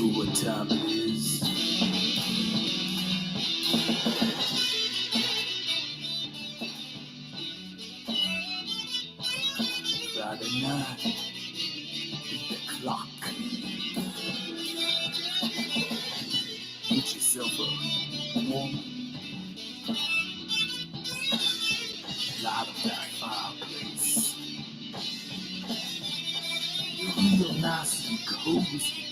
know what time it is. Friday night, beat the clock. Get yourself a warm, light up that fireplace. You're real nice and cozy.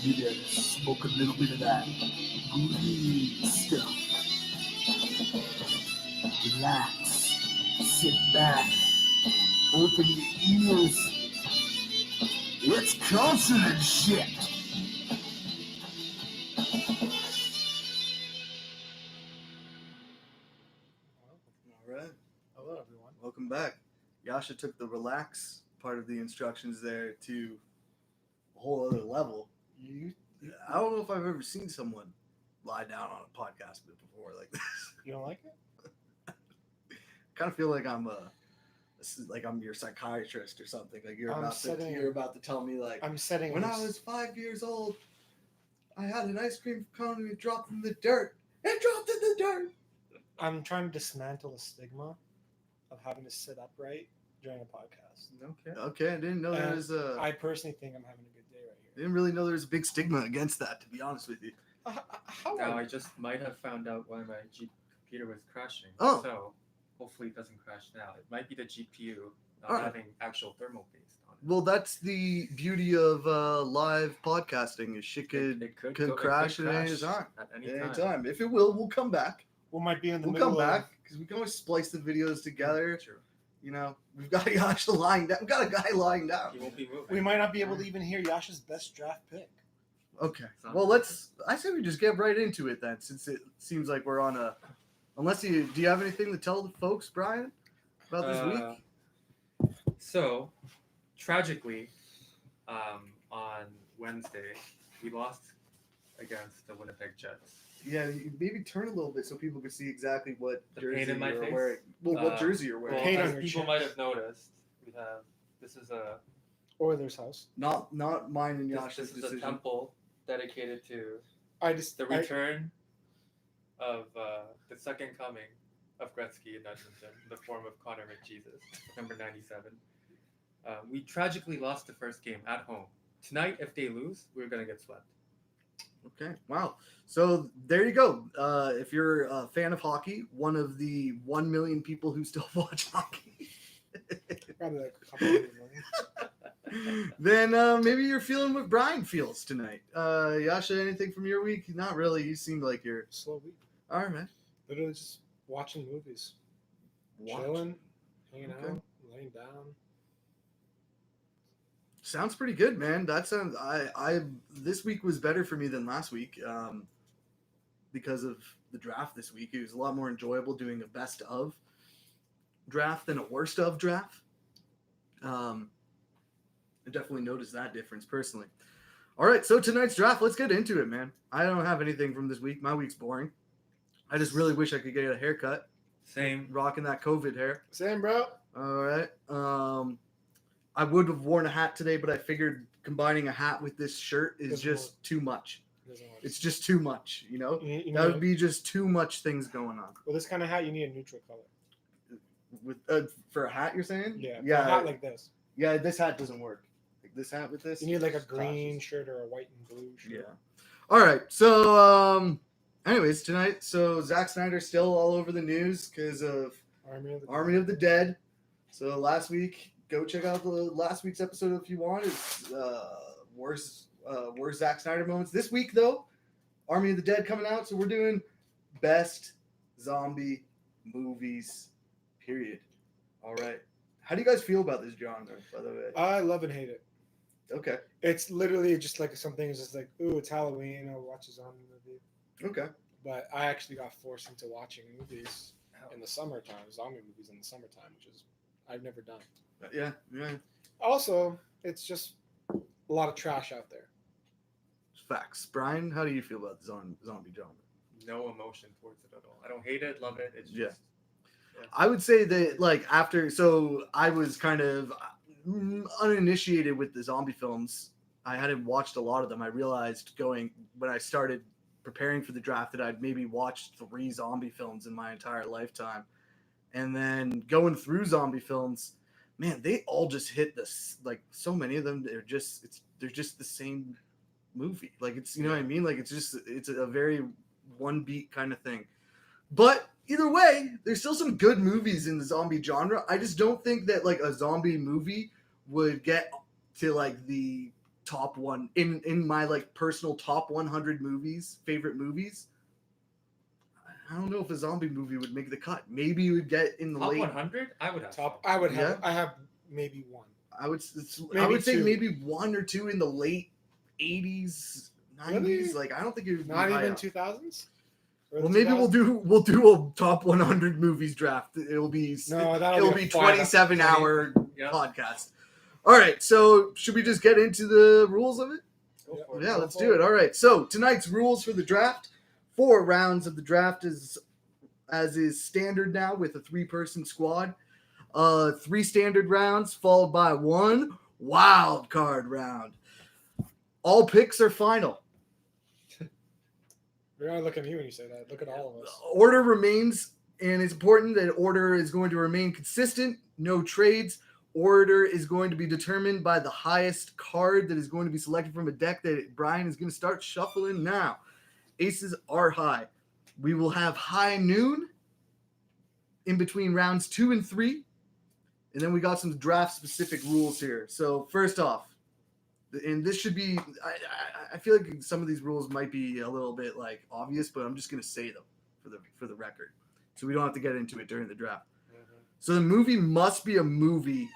You better smoke a little bit of that green stuff. Relax, sit back, open your ears. It's Cultured'n'S shit. All right. Hello, everyone. Welcome back. Yasha took the relax part of the instructions there to a whole other level. I don't know if I've ever seen someone lie down on a podcast before like this. You don't like it? I kind of feel like I'm your psychiatrist or something. Like you're about to tell me like I'm setting. when I was 5 years old, I had an ice cream cone and it dropped in the dirt. It dropped in the dirt. I'm trying to dismantle the stigma of having to sit upright during a podcast. Okay. I didn't know there was a. I personally think I'm having a good day right here. Didn't really know there was a big stigma against that. To be honest with you. Now I just might have found out why my computer was crashing. Oh. So hopefully it doesn't crash now. It might be the GPU not Alright. having actual thermal paste on it. Well, that's the beauty of live podcasting. Is shit could crash at any time. At any time. If it will, we'll come back. We might be in the We'll middle come back because we can always splice the videos together. True. You know, we've got Yasha lying down. We've got a guy lying down. He won't be moving. We might not be able to even hear Yasha's best draft pick. Okay. Sounds Well, good. I say we just get right into it then, since it seems like we're on a. Unless do you have anything to tell the folks, Brian, about this week? So, tragically, on Wednesday, we lost against the Winnipeg Jets. Yeah, you maybe turn a little bit so people can see exactly what The jersey paint in my you're face? wearing. Well, what jersey you're Well, wearing? Paint on as your people chest. might have noticed, we have this is a Oilers house. Not mine and Yasha's this is a decision. temple dedicated to The the return of the second coming of Gretzky in Edmonton in the form of Connor McJesus, number 97. We tragically lost the first game at home. Tonight, if they lose, we're going to get swept. Okay, wow. So there you go. If you're a fan of hockey, one of the 1 million people who still watch hockey, Probably like a couple hundred million. then maybe you're feeling what Brian feels tonight. Yasha, anything from your week? Not really. You seem like you're Slow week. all right, man. Literally just watching movies, chilling, hanging out, laying down. Sounds pretty good, man. That sounds. I this week was better for me than last week, because of the draft this week. It was a lot more enjoyable doing a best of draft than a worst of draft. I definitely noticed that difference personally. All right, so tonight's draft. Let's get into it, man. I don't have anything from this week. My week's boring. I just really wish I could get a haircut. Same. Rocking that COVID hair. Same, bro. All right. I would have worn a hat today, but I figured combining a hat with this shirt is Doesn't just work. too much. Doesn't work. It's just too much, you know? You That need would be just too much things going on. with this kind of hat, you need a neutral color. With for a hat, you're saying? Yeah. for Yeah. A hat like this. Yeah, this hat doesn't work. Like this hat with this. You need like a just green clashes. shirt or a white and blue shirt. Yeah. All right. So, anyways, tonight, so Zack Snyder's still all over the news because of Army of the Dead. So last week, go check out the last week's episode if you want. It's worst Zack Snyder moments. This week though, Army of the Dead coming out, so we're doing best zombie movies. Period. All right. How do you guys feel about this genre, by the way? I love and hate it. Okay. It's literally just like something is just like, ooh, it's Halloween. I'll watch a zombie movie. Okay. But I actually got forced into watching movies in the summertime, zombie movies in the summertime, which is I've never done. Yeah. Also, it's just a lot of trash out there. Facts. Brian, how do you feel about the zombie genre? No emotion towards it at all. I don't hate it, love it. It's just I would say that like after, so I was kind of uninitiated with the zombie films. I hadn't watched a lot of them. I realized when I started preparing for the draft that I'd maybe watched 3 zombie films in my entire lifetime. And then going through zombie films, man, they all just hit this, like so many of them, they're just the same movie. Like it's, you know what I mean? Like it's a very one beat kind of thing. But either way, there's still some good movies in the zombie genre. I just don't think that like a zombie movie would get to like the top one in my like personal top 100 favorite movies. I don't know if a zombie movie would make the cut. Maybe it would get in the Top late 100. I would have Top. some. I would have. Yeah. I have maybe one. I would Maybe say 2. maybe 1 or 2 in the late 80s, 90s. Really? Like I don't think it would be Not high even up. 2000s. Well, maybe we'll do a top 100 movies draft. It'll be that'll be be a 5 27-hour Yeah. podcast. All right, so should we just get into the rules of it? Go for it. Yeah, let's do it. All right, so tonight's rules for the draft: 4 rounds of the draft as is standard now with a 3-person squad. 3 standard rounds followed by 1 wild card round. All picks are final. We're not looking at you when you say that. Look at all of us. Order remains, and it's important that order is going to remain consistent. No trades. Order is going to be determined by the highest card that is going to be selected from a deck that Brian is going to start shuffling now. Aces are high. We will have high noon in between rounds 2 and 3. And then we got some draft specific rules here. So first off, and this should be, I feel like some of these rules might be a little bit like obvious, but I'm just going to say them for the record. So we don't have to get into it during the draft. Mm-hmm. So the movie must be a movie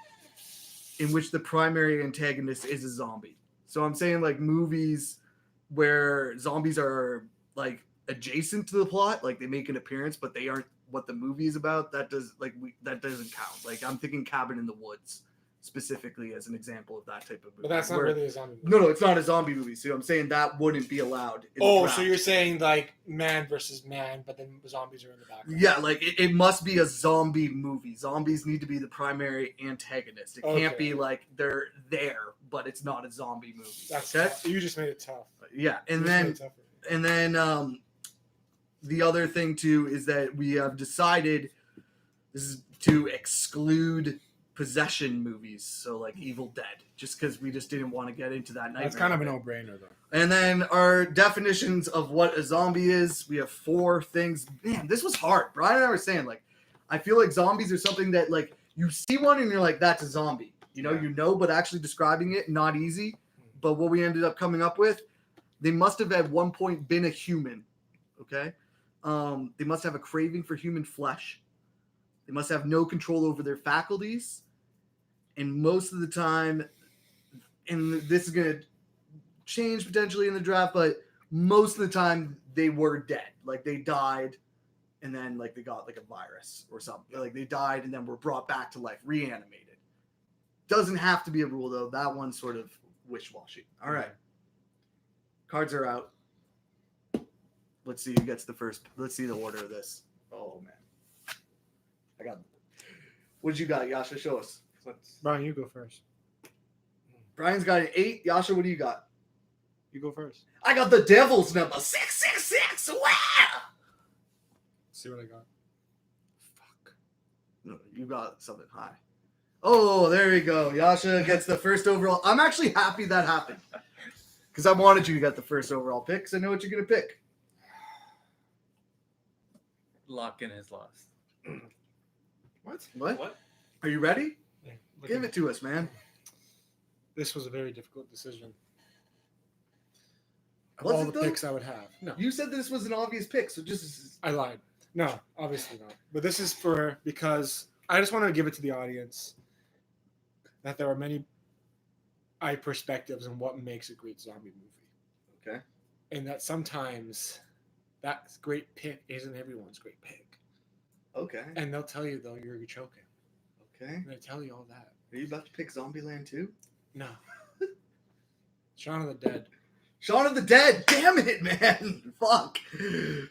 in which the primary antagonist is a zombie. So I'm saying like movies where zombies are like adjacent to the plot, like they make an appearance, but they aren't what the movie is about. That doesn't count. Like I'm thinking Cabin in the Woods specifically as an example of that type of movie. But that's not really a zombie movie. No, it's not a zombie movie. So I'm saying that wouldn't be allowed. In the draft. So you're saying like man versus man, but then zombies are in the background. Yeah, like it must be a zombie movie. Zombies need to be the primary antagonist. It can't be like they're there, but it's not a zombie movie. That's okay. tough. You just made it tough. Yeah, You and just made it tougher. the other thing too is that we have decided this is to exclude possession movies, so like Evil Dead, just because we just didn't want to get into that. That's kind of a no-brainer, though. And then our definitions of what a zombie is. We have 4 things. Man, this was hard. Brian and I were saying, like, I feel like zombies are something that, like, you see one and you're like, that's a zombie. You know, but actually describing it, not easy. But what we ended up coming up with, they must have at one point been a human, okay? They must have a craving for human flesh. They must have no control over their faculties. And most of the time, and this is going to change potentially in the draft, but most of the time they were dead. Like they died and then like they got like a virus or something. Like they died and then were brought back to life, reanimated. Doesn't have to be a rule though. That one's sort of wish-washy. All right. Cards are out. Let's see who gets the first. Let's see the order of this. Oh man. I got. What did you got, Yasha? Show us. Brian, you go first. Brian's got an 8. Yasha, what do you got? You go first. I got the Devil's number 666. Wow. See what I got. Fuck. No, you got something high. Oh, there you go. Yasha gets the first overall. I'm actually happy that happened because I wanted you to get the first overall pick because I know what you're gonna pick. Lock-in is lost. What? What? Are you ready? Yeah, Give it to us, man. This was a very difficult decision. Of Was all it the though? picks I would have. No, You said this was an obvious pick, so just I lied. No, obviously not. But this is because I just want to give it to the audience that there are many perspectives on what makes a great zombie movie. okay. And that sometimes that great pick isn't everyone's great pick. Okay. And they'll tell you, though, you're choking. Okay. They tell you all that. Are you about to pick Zombieland too? No. Shaun of the Dead. Shaun of the Dead. Damn it, man. Fuck.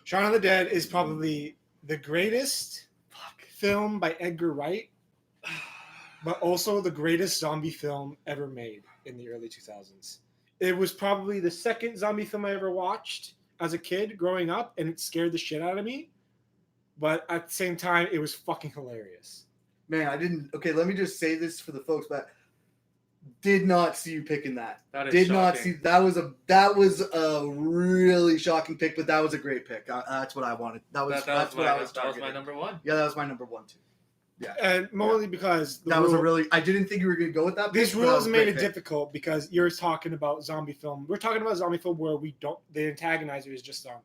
Shaun of the Dead is probably the greatest film by Edgar Wright but also the greatest zombie film ever made in the early 2000s. It was probably the second zombie film I ever watched as a kid growing up, and it scared the shit out of me. But at the same time, it was fucking hilarious. Man, I didn't. Okay, let me just say this for the folks, but did not see you picking that. That is Did not shocking. see that was a really shocking pick, but that was a great pick. That's what I wanted. That's what I was That was targeting. my number one. Yeah, that was my number one too. Yeah, And mainly because that was a really. I didn't think you were going to go with that. these pick, but that rules was a made great it pick. difficult because you're talking about zombie film. We're talking about zombie film where the antagonizer is just zombies.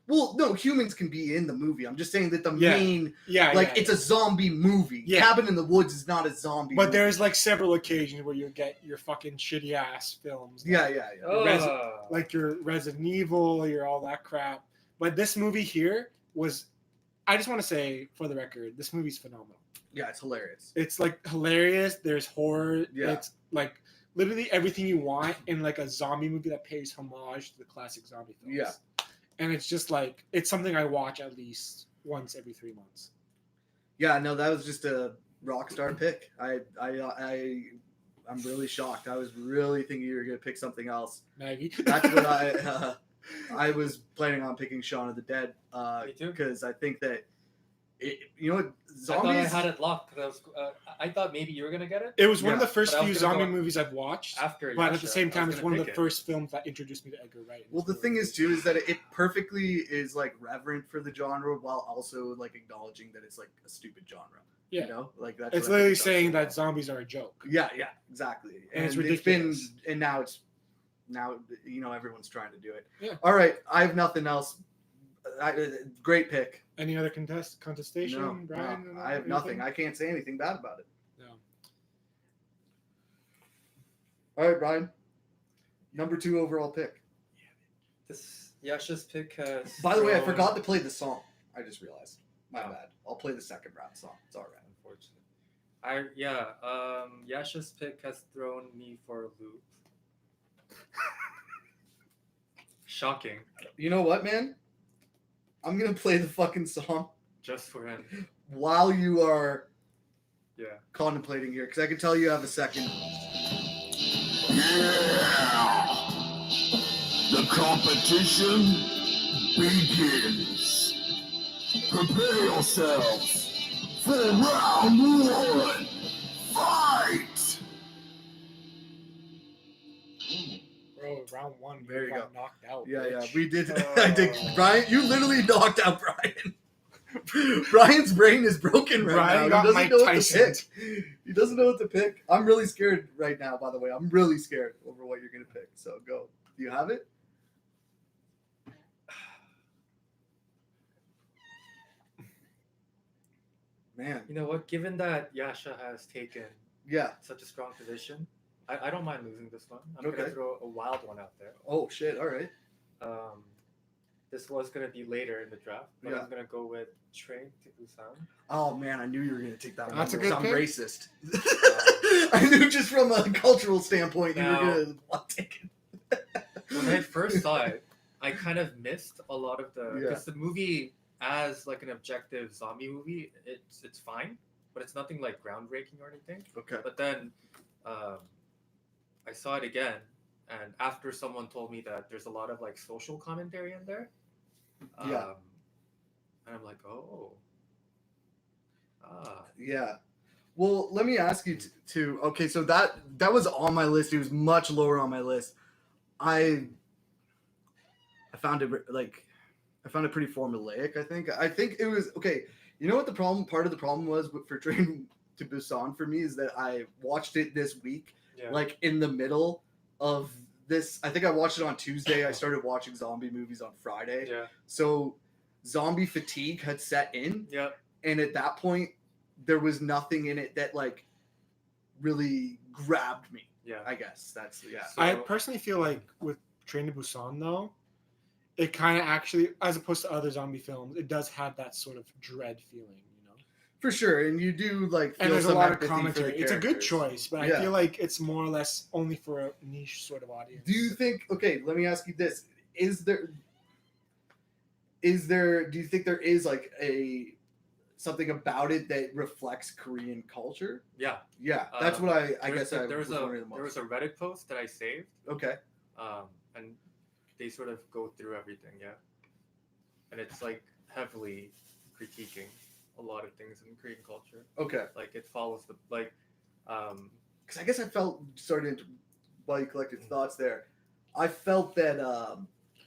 Well, no, humans can be in the movie. I'm just saying that the Yeah. main, Yeah, like, yeah, it's a zombie movie. Yeah. Cabin in the Woods is not a zombie. But movie. there's like several occasions where you get your fucking shitty ass films. Yeah, like, yeah, yeah. Oh. like your Resident Evil, your all that crap. But this movie here was, I just want to say for the record, this movie's phenomenal. Yeah, it's hilarious. It's like hilarious. There's horror. Yeah. It's like literally everything you want in like a zombie movie that pays homage to the classic zombie films. Yeah. And it's just like, it's something I watch at least once every 3 months. Yeah, no, that was just a rock star pick. I'm really shocked. I was really thinking you were going to pick something else. Maggie. That's what I was planning on picking Shaun of the Dead. Me too. Because I think that you know what, I thought I zombies. had it locked. I thought maybe you were gonna get it It was one of Yeah, the first but I few was gonna zombie go movies I've watched. after. But at Yasha. the same I time, was it's gonna one of the pick it. first films that introduced me to Edgar Wright. Well, the thing is too is that it perfectly is like reverent for the genre while also like acknowledging that it's like a stupid genre. Yeah. You know, like that's It's what I literally think saying does so that zombies are a joke. well. Yeah, exactly. And it's been ridiculous. and now you know everyone's trying to do it. Yeah. All right, I have nothing else. Great pick. Any other contestation, No, Brian? no, I have nothing. I can't say anything bad about it. No. All right, Brian. Number 2 overall pick. This Yasha's pick has. By the way, I thrown- forgot to play the song. I just realized. My Oh. bad. I'll play the second round song. It's all right. Unfortunately. Yasha's pick has thrown me for a loop. Shocking. You know what, man? I'm gonna play the fucking song Just for him. while you are Yeah. contemplating here, because I can tell you have a second. Yeah! The competition begins. Prepare yourselves for round 1. Fight! Bro, round 1, There you got knocked out. Yeah, bitch. we did. I did. Brian, you literally knocked out Brian. Brian's brain is broken right Brian now. got He doesn't Mike know what Tyson. to pick. He doesn't know what to pick. I'm really scared right now, by the way. I'm really scared over what you're going to pick. So go. Do you have it? Man. You know what? Given that Yasha has taken Yeah. such a strong position, I don't mind losing this one. I'm Okay. gonna throw a wild one out there. Oh, shit. All right. This was gonna be later in the draft, but Yeah. I'm gonna go with Train to Busan. Oh, man. I knew you were going to take that one. That's a because good I'm pick. racist. I knew just from a cultural standpoint you Now- were going to want to take it. When I first saw it, I kind of missed a lot of the Yeah. because the movie as like an objective zombie movie, it's fine, but it's nothing like groundbreaking or anything. Okay. But then I saw it again, and after someone told me that there's a lot of like social commentary in there, Yeah. and I'm like, oh, Yeah. Well, let me ask you to okay, so that was on my list. It was much lower on my list. I found it pretty formulaic, I think. I think it was okay. You know what the problem part of the problem was for Train to Busan for me is that I watched it this week, yeah, like in the middle of this. I think I watched it on Tuesday. I started watching zombie movies on Friday. yeah, So zombie fatigue had set in. yeah. And at that point, there was nothing in it that like really grabbed me. Yeah. I guess that's yeah. So- I personally feel like with Train to Busan, though, it kind of actually, as opposed to other zombie films, it does have that sort of dread feeling, you know? For sure, and you do like feel And there's a some lot of empathy for the commentary. It's a good characters. choice, but Yeah. I feel like it's more or less only for a niche sort of audience. Do you think? Okay, let me ask you this: do you think there is like a something about it that reflects Korean culture. Yeah. Yeah, that's what I guess I there was wondering the there was most. a Reddit post that I saved, Okay. and they sort of go through everything, yeah, and it's like heavily critiquing a lot of things in Korean culture. Okay. Like it follows the like, Because I guess I felt starting to, while you collected thoughts there, I felt that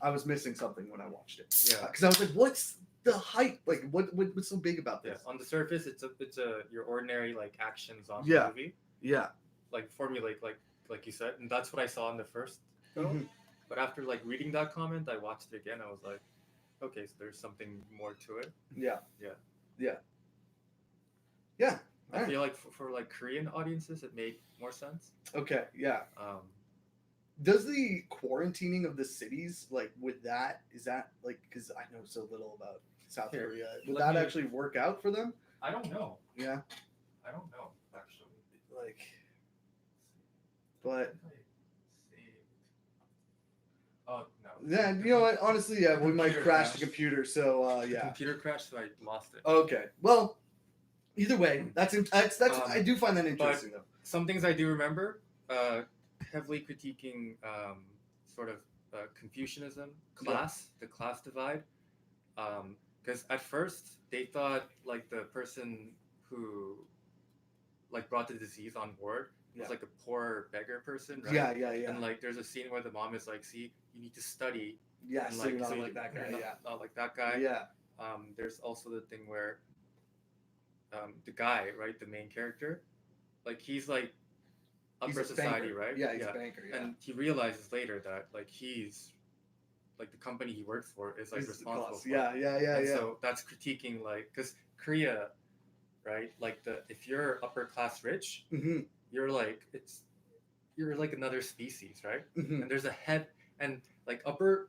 I was missing something when I watched it. yeah. Because I was like, what's the hype? Like, what's so big about Yeah, this? on the surface, it's a your ordinary like action zombie Yeah. movie, Yeah. like formulaic, like you said, and that's what I saw in the first film. Mhm. But after like reading that comment, I watched it again. I was like, okay, so there's something more to it. Yeah. Yeah. Yeah. Yeah. I Alright. feel like for like Korean audiences, it made more sense. Okay. Yeah. Um, Does the quarantining of the cities, like, with that, is that, like, because I know so little about South Here, Korea, would let that me- actually work out for them? I don't know. Yeah. I don't know actually. Like, but Oh no. then, you know what? Honestly, yeah, we might Computer crash the crashed. computer, so, The yeah. computer crashed, so I lost it. Okay. Well, either way, that's I do find that interesting, though. Some things I do remember, heavily critiquing sort of Confucianism, the class divide. Because at first they thought like the person who like brought the disease on board was Yeah. like a poor beggar person, right? Yeah, yeah, yeah. And like there's a scene where the mom is like, "See, you need to study." Yeah, and so you're not so like that guy, you're yeah. not like that guy. Yeah. There's also the thing where the guy, right, the main character, like he's like He's upper a society, banker. right? Yeah, he's a banker, yeah. And he realizes later that like he's like the company he works for is like He's the responsible boss. for Yeah, yeah, yeah, and yeah. so that's critiquing like because Korea, right, like if you're upper class rich, Mm-hmm. you're like you're another species, right? Mm-hmm. And there's a head and like upper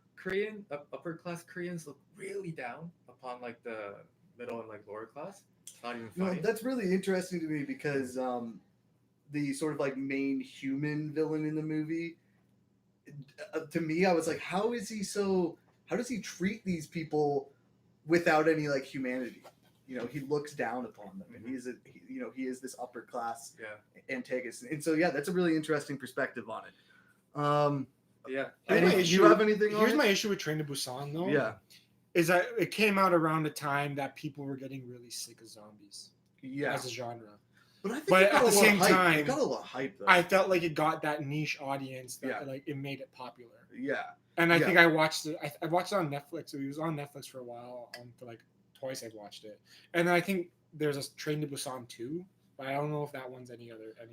class Koreans look really down upon like the middle and like lower class. It's not even No, funny. that's really interesting to me because the sort of like main human villain in the movie, to me, I was like, how does he treat these people without any like humanity? You know, he looks down upon them, and he is this upper class Yeah. antagonist, and so yeah, that's a really interesting perspective on it. Yeah. Here's my Do issue- you have anything? Here's on my issue with Train to Busan, though. Yeah. Is that it came out around the time that people were getting really sick of zombies Yeah, as a genre. but I think but it got at a the lot of same hype. time, It got a lot of hype though. I felt like it got that niche audience that Yeah. like it made it popular. Yeah. And I Yeah. think I watched it. I watched it on Netflix. It was on Netflix for a while. For like twice I've watched it. And then I think there's a Train to Busan 2, but I don't know if that one's any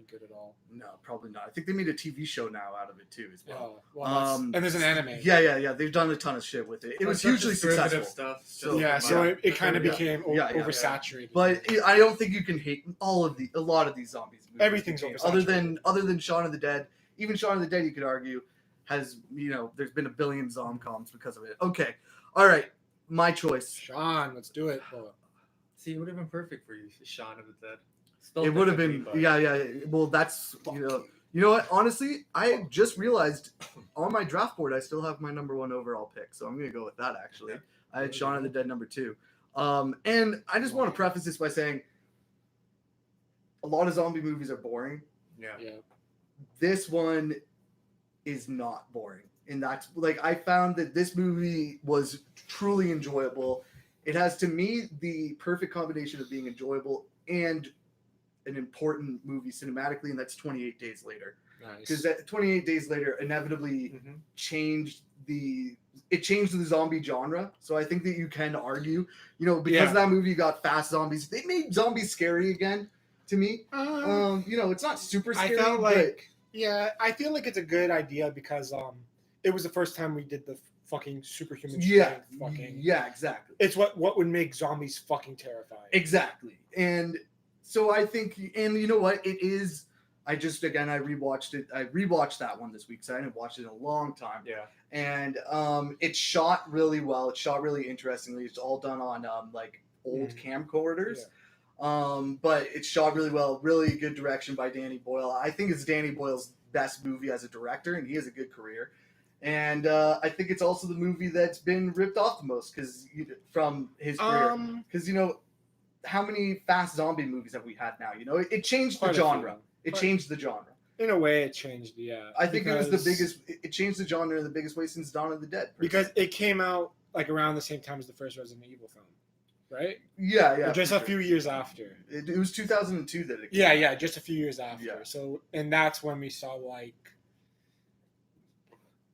good at all. No, probably not. I think they made a TV show now out of it too, as well. Oh, well, and there's an anime. Yeah. They've done a ton of shit with it. It was hugely successful. Stuff. So- Yeah, so it kind of Yeah. became Yeah. oversaturated. But I don't think you can hate a lot of these zombies movies. Everything's other oversaturated. than Shaun of the Dead. Even Shaun of the Dead, you could argue, has there's been a billion zomcoms because of it. Okay, all right, my choice. Sean, let's do it. Bro. See, it would have been perfect for you, Shaun of the Dead. Spelled It would have been, differently, yeah. Well, that's you know what? Honestly, I just realized on my draft board I still have my number 1 overall pick, so I'm gonna go with that. Actually, Okay. I had Shaun of the Dead number 2. And I just want to preface this by saying a lot of zombie movies are boring. Yeah. Yeah. This one is not boring, and that's like I found that this movie was truly enjoyable. It has, to me, the perfect combination of being enjoyable and an important movie cinematically, and that's 28 Days Later. Nice. Because that 28 Days Later inevitably Mm-hmm. changed the zombie genre. So I think that you can argue, because that movie got fast zombies, they made zombies scary again to me. It's not super I scary. felt but like I feel like it's a good idea because it was the first time we did the fucking superhuman strength fucking. Yeah, exactly. It's what would make zombies fucking terrifying. Exactly. And so I think, and you know what, it is. I rewatched it. I rewatched that one this week, so I hadn't watched it in a long time. Yeah. And it's shot really well. It's shot really interestingly. It's all done on like old camcorders. But it's shot really well. Really good direction by Danny Boyle. I think it's Danny Boyle's best movie as a director, and he has a good career. And I think it's also the movie that's been ripped off the most from his career. Because how many fast zombie movies have we had now? You know, it changed the Quite a few. genre. It Quite- changed the genre. In a way, it changed. Yeah, I think it was the because- biggest. It changed the genre in the biggest way since Dawn of the Dead. because it came out like around the same time as the first Resident Evil film, right? yeah, Or just for a sure. few years after. It was 2002 that it came Yeah, out. yeah, just a few years after. Yeah. So, and that's when we saw like.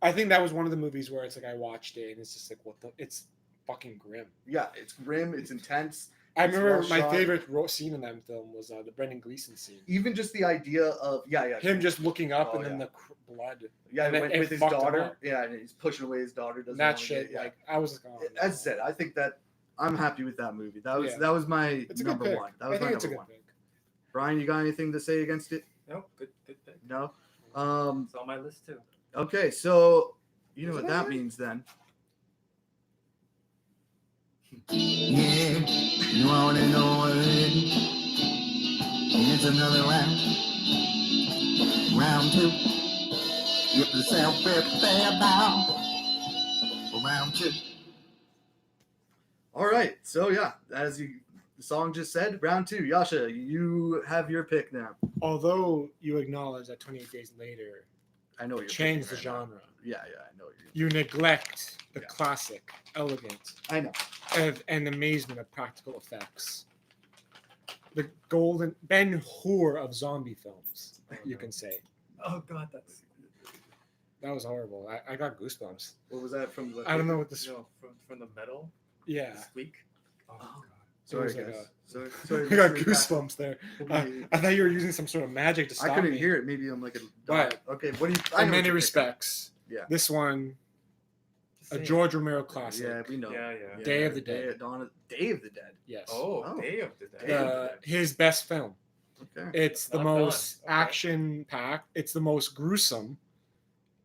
I think that was one of the movies where it's like I watched it and it's just like what the it's fucking grim. Yeah, it's grim. It's intense. I It's remember well my shot. favorite scene in that film was the Brendan Gleeson scene. Even just the idea of Him just looking up Oh, and then yeah. the blood. yeah and with, it with his fucked him daughter. up. Yeah, and he's pushing away his daughter. Doesn't And that wanna shit, get- yeah. like I was like, oh, no. As I said, I think that I'm happy with that movie. That was Yeah. that was my It's a good number pick. one. That was I think my it's a number good one. pick. Brian, you got anything to say against it? No, good pick. No. It's on my list too. Okay, so you know Is what it that on means then. Yeah, you wanna know what it is? It's another round. Round 2. Get yourself prepared now for round 2. All right, so yeah, as the song just said, round 2. Yasha, you have your pick now. Although you acknowledge that 28 Days Later I know you're changed the picking right now. genre, Yeah, I know you're. you neglect the Yeah. classic, elegant, I know. and amazement of practical effects. The golden Ben Hur of zombie films, you can say. Oh god, that's That was horrible. I got goosebumps. What was that from? The I don't know what this. from the metal. Yeah, The squeak. Oh, Oh. god. Sorry, was like guys. Sorry. I got Sorry, goosebumps there. Maybe- I thought you were using some sort of magic to stop I couldn't me. hear it. Maybe I'm like a But- dog. Okay, what do you? I In know what many you're respects, Yeah. this one, Just a saying. George Romero picking. classic. Yeah, we know. Yeah. Yeah, Day of the Dead. Day of the Dead. Yes. Oh, Day of the Dead. Day of the Dead. His best film. Okay. It's the Not most done. Okay. action packed. It's the most gruesome.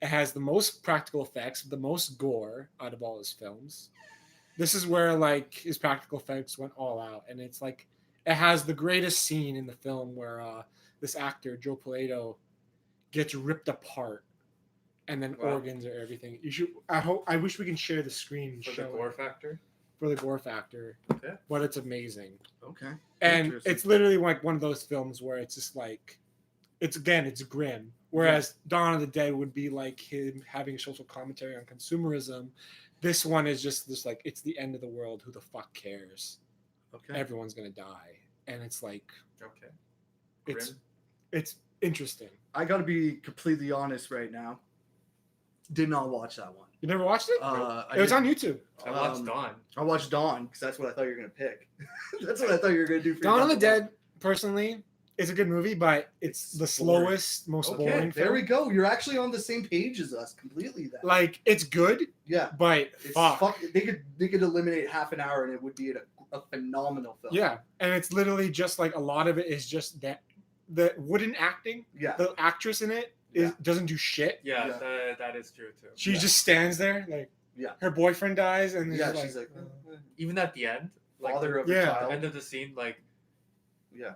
It has the most practical effects, the most gore out of all his films. This is where like his practical effects went all out, and it's like it has the greatest scene in the film where this actor Joe Pilato gets ripped apart, and then Wow. organs or everything. You should. I wish we can share the screen and For show the it gore factor. for the gore factor. Okay. But it's amazing. Okay. And Interesting. it's literally like one of those films where it's just like it's grim, whereas Dawn of the Dead would be like him having a social commentary on consumerism. This one is just like it's the end of the world, who the fuck cares? Okay. Everyone's gonna die, and it's like Okay. it's Grim. it's interesting. I got to be completely honest right now. Did not watch that one. You never watched it? I It was did- on YouTube. I watched um, Dawn. I watched Dawn because that's what I thought you were gonna pick. That's what I thought you were gonna do. For your Dawn of the number one. Dead, personally, is a good movie, but it's the It's boring. slowest, most Okay, boring there film. we go. You're actually on the same page as us completely. Then, Like it's good, yeah, but it's fuck. They could eliminate half an hour and it would be a phenomenal film. Yeah, and it's literally just like a lot of it is just that the wooden acting. yeah. The actress in it doesn't do shit. Yeah, Yeah. that is true too. She Yeah. just stands there like Yeah. her boyfriend dies and Yeah, she's she's like, like Even at the end, like father of Yeah. a the child. end of the scene, like Yeah.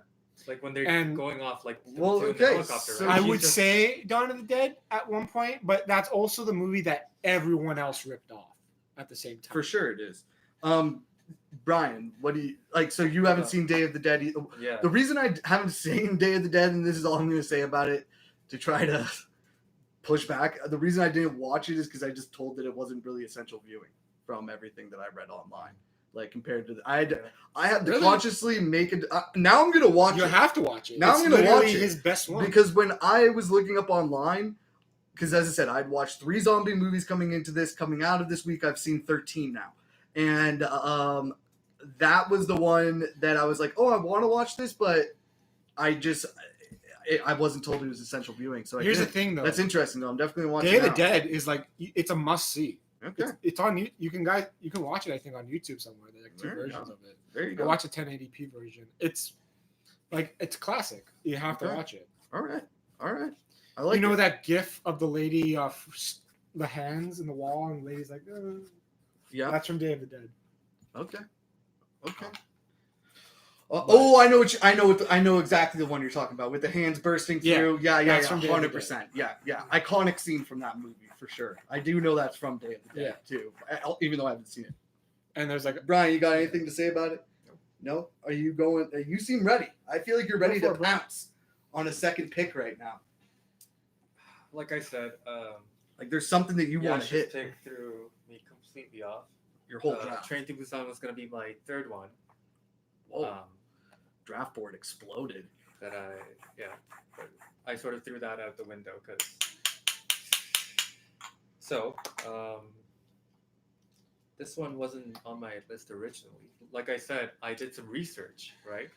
when they're And- going off like Well, to the okay, helicopter. so Right? I She's would just- say Dawn of the Dead at one point, but that's also the movie that everyone else ripped off at the same time. For sure it is. Brian, what do you like? So you haven't seen Day of the Dead. Yeah. The reason I haven't seen Day of the Dead, and this is all I'm going to say about it, to try to push back. The reason I didn't watch it is because I just told that it wasn't really essential viewing from everything that I read online. Like compared to I had to Really? consciously make it. Now I'm going to watch You it. have to watch it. Now It's I'm gonna literally watch it, his best one. Because when I was looking up online, because as I said, I'd watched 3 zombie movies coming into this. Coming out of this week, I've seen 13 now. And that was the one that I was like, oh, I want to watch this, but I wasn't told it was essential viewing. So Here's the didn't. thing, though. That's interesting, though. I'm definitely going to watch Day it of the now. Dead is like it's a must see. Okay, It's on you can watch it I think on YouTube somewhere. There's like 2 There you versions go. of it. there you I go. watch a 1080p version. It's classic. You have to Okay. watch it. All right. I like You know it. that GIF of the lady the hands in the wall and the lady's like, Yeah. that's from Day of the Dead. Okay. Oh, I know exactly the one you're talking about with the hands bursting Yeah, through. Yeah, that's from Day of the 100%. Yeah. Iconic scene from that movie for sure. I do know that's from Day of the Dead too, even though I haven't seen it. And there's like Brian, you got anything to say about it? No? Are you going? You seem ready. I feel like you're ready Go to for it, bro. pounce on a second pick right now. Like I said, Like there's something that you want to hit. pick threw me completely off. Your whole draft. Train to Busan was gonna be my third one. Whoa. Draft board exploded. But I sort of threw that out the window because. So, this one wasn't on my list originally. Like I said, I did some research, right?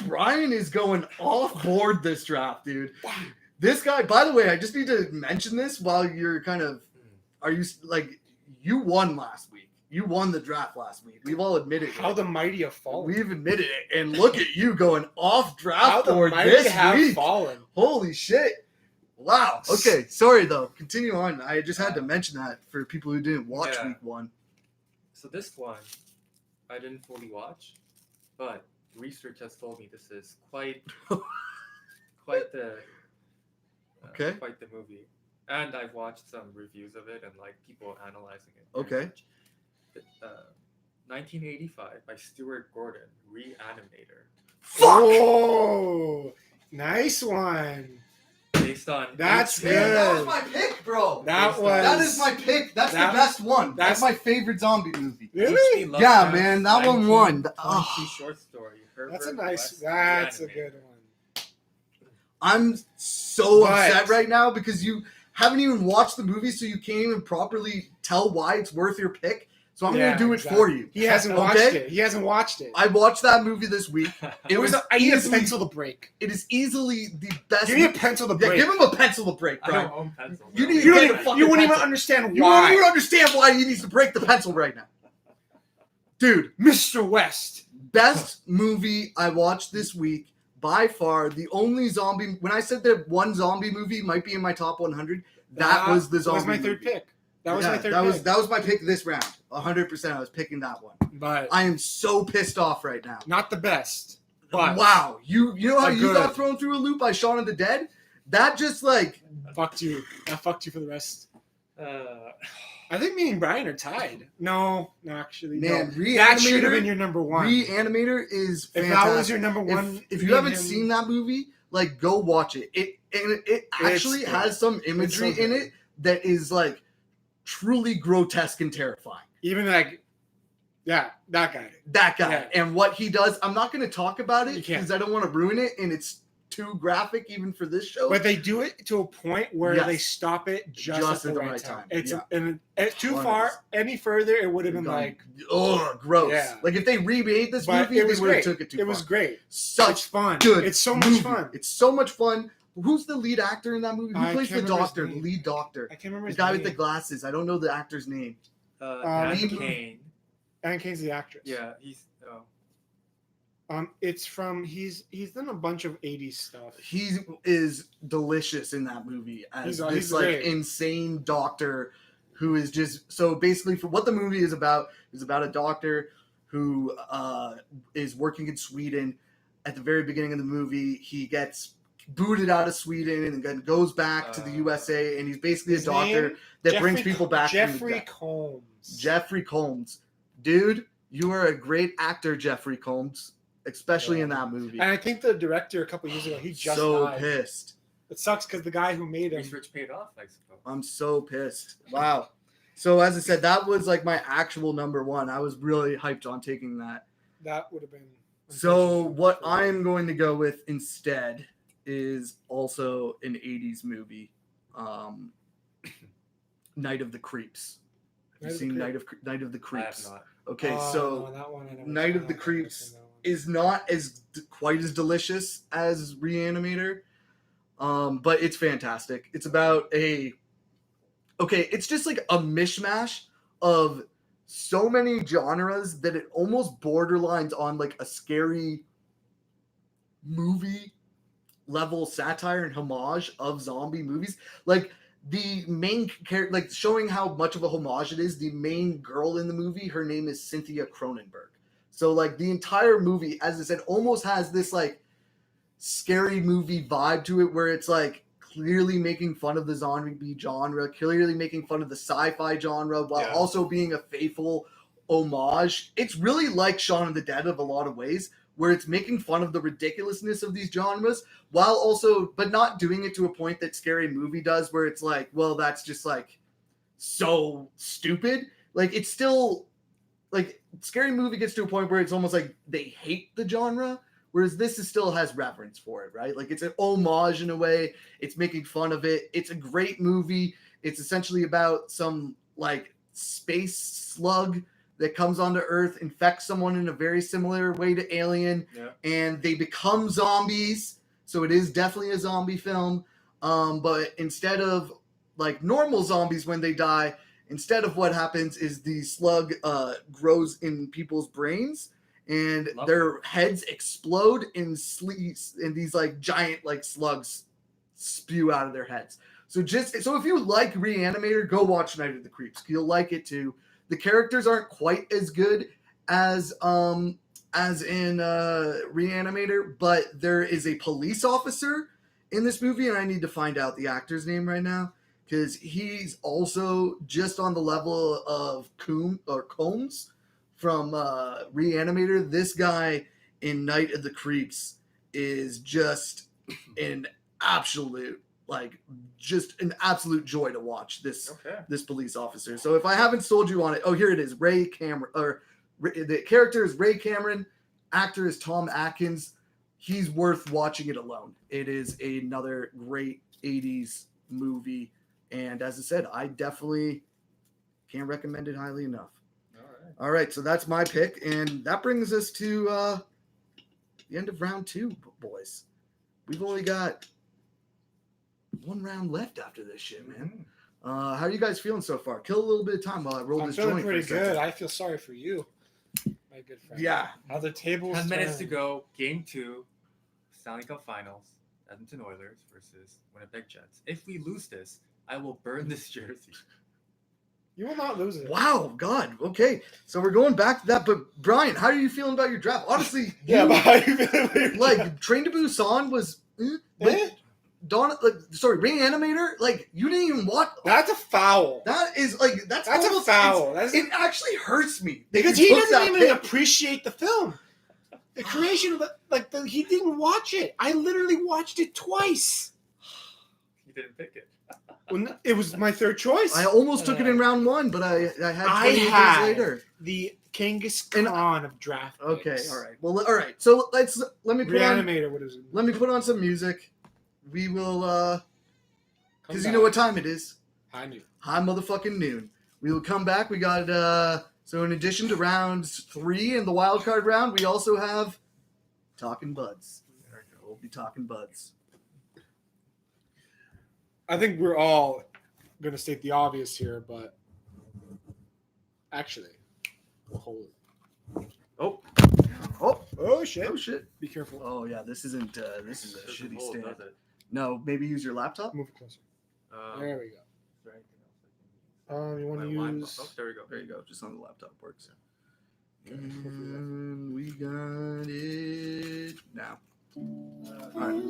Brian is going off board this draft, dude. This guy, by the way, I just need to mention this while you're kind of, are you like, you won last week. You won the draft last week. We've all admitted How it. the mighty have fallen. We've admitted it. And look at you going off How draft the board mighty this have week. fallen. Holy shit. Wow. Okay. Sorry, though. Continue on. I just had to mention that for people who didn't watch Yeah. week one. So this one, I didn't fully watch, but research has told me this is quite the Okay. quite the movie. And I've watched some reviews of it and like people analyzing it. Okay. 1985 by Stuart Gordon, Reanimator, Oh, nice one. based on That's HBO. good. That was my pick, bro. That was. That is my pick. That's that- the best one. That's that's- my favorite zombie movie. Really? H.P. Yeah, Lovecraft's man, that one won. 1922 short story. That's a Herbert nice. West, That's a Reanimator. good one. I'm so But- upset right now because you haven't even watched the movie, so you can't even properly tell why it's worth your pick. So I'm Yeah, going to do it exactly. for you. He hasn't watched Okay? it. He hasn't watched it. I watched that movie this week. It was I need a easily, pencil to break. It is easily the best. Give me a pencil to Yeah, break. give him a pencil to break, I Brian. don't own pencils. You bro. need You to don't get a even, fucking you wouldn't even pencil. understand You won't why. even understand why he needs to break the pencil right now. Dude, Mr. West. best movie I watched this week by far. The only zombie. When I said that one zombie movie might be in my top 100, that was the zombie. That was my third movie. pick. That was Yeah, my third that pick. That was my pick this round. 100%. I was picking that one. But I am so pissed off right now. not the best. But Wow, you know how a you good. got thrown through a loop by Shaun of the Dead? That just like fucked you. I fucked you for the rest. Uh, I think me and Brian are tied. No, actually, man, no. That should have been Reanimator. your number one. Reanimator is If fantastic. that was your number one, If me you and haven't him- seen that movie, like go watch it. It actually good. has some imagery so in good. it that is like truly grotesque and terrifying. even like, yeah, that guy. That guy Yeah. and what he does. I'm not going to talk about it You can't. because I don't want to ruin it, and it's too graphic even for this show. But they do it to a point where Yes. they stop it just at the right time. It's yeah. and it's too 100%. far. Any further, it would have been Gone, like. oh, gross. Yeah. Like if they remade this But movie, it was they would have great. took it too It far. was great. Such It's fun. good. It's so movie. much fun. It's so much fun. Who's the lead actor in that movie? Who I plays the can't remember his doctor? The name. lead doctor. I can't remember The his guy name. with the glasses. I don't know the actor's name. Anne Lee- Kane. Anne Kane's the actress. Yeah, he's. It's from he's done a bunch of 80s stuff. He is delicious in that movie as He's this like great. insane doctor who is just so basically for what the movie is about a doctor who is working in Sweden. At the very beginning of the movie, he gets booted out of Sweden and then goes back to the USA, and he's basically a His doctor name? that brings people back. from the Jeffrey dead. Combs. Jeffrey Combs, dude, you are a great actor, Jeffrey Combs, especially in that movie. And I think the director a couple years ago, he just so died. pissed. It sucks because the guy who made him. Research paid off, I suppose. I'm so pissed. Wow. So as I said, that was like my actual number one. I was really hyped on taking that. That would have been. So what I'm going to go with instead is also an 80s movie, Night of the Creeps. Have you seen Night of the I Creeps? have not. Okay, Oh, so no, that one I never Night saw. of the I've never Creeps seen that one. is not as quite as delicious as Reanimator, but it's fantastic. It's about it's just like a mishmash of so many genres that it almost borderlines on like a scary movie level satire and homage of zombie movies. Like the main character, like showing how much of a homage it is. The main girl in the movie, her name is Cynthia Cronenberg. So like the entire movie, as I said, almost has this like scary movie vibe to it, where it's like clearly making fun of the zombie genre, clearly making fun of the sci-fi genre, while Yeah. also being a faithful homage. It's really like Shaun of the Dead of a lot of ways, where it's making fun of the ridiculousness of these genres while also, but not doing it to a point that Scary Movie does, where it's like, well, that's just like so stupid. Like, it's still like Scary Movie gets to a point where it's almost like they hate the genre, whereas this still has reverence for it, right? Like, it's an homage in a way. It's making fun of it. It's a great movie. It's essentially about some like space slug that comes onto Earth, infects someone in a very similar way to Alien, and they become zombies. So it is definitely a zombie film. But instead of like normal zombies when they die, instead of what happens is the slug grows in people's brains, and their heads explode and these like giant like slugs spew out of their heads. So if you like Reanimator, go watch Night of the Creeps. You'll like it too. The characters aren't quite as good as in Reanimator, but there is a police officer in this movie, and I need to find out the actor's name right now, because he's also just on the level of Combs from Reanimator. This guy in Night of the Creeps is just an absolute joy to watch this police officer. So if I haven't sold you on it, here it is. The character is Ray Cameron, actor is Tom Atkins. He's worth watching it alone. It is another great 80s movie, and as I said, I definitely can't recommend it highly enough. All right, so that's my pick, and that brings us to the end of round 2, boys. We've only got one round left after this shit, man. How are you guys feeling so far? Kill a little bit of time while I roll this joint. I'm feeling pretty good. I feel sorry for you, my good friend. Yeah. How the tables 10 minutes to go. Game 2. Stanley Cup Finals. Edmonton Oilers versus Winnipeg Jets. If we lose this, I will burn this jersey. You will not lose it. Wow, God. Okay, so we're going back to that. But Brian, how are you feeling about your draft? Honestly, but how are you feeling about your draft? Train to Busan was. Reanimator, you didn't even watch. That's a foul. That's a foul. It actually hurts me because he doesn't even appreciate the film. The creation of he didn't watch it. I literally watched it twice. He didn't pick it. It was my third choice. I almost took it in round 1, but I had 20 days later. The Genghis Khan of draft. Okay, picks. all right. Well, all right. So let me put Reanimator. What is it? Let me put on some music. We will, because you know what time it is. High noon. High motherfucking noon. We will come back. We got, so in addition to rounds 3 and the wild card round, we also have Talking Buds. We'll be talking buds. I think we're all going to state the obvious here, but actually, we'll hold it. Oh shit. Oh shit. Be careful. Oh yeah, this is a shitty hold, stand. does it? No, maybe use your laptop. Move it closer. Is There we go. there anything else I can use? You want to use... Oh, there we go. There you go. Just on the laptop works. And we got it now. All right.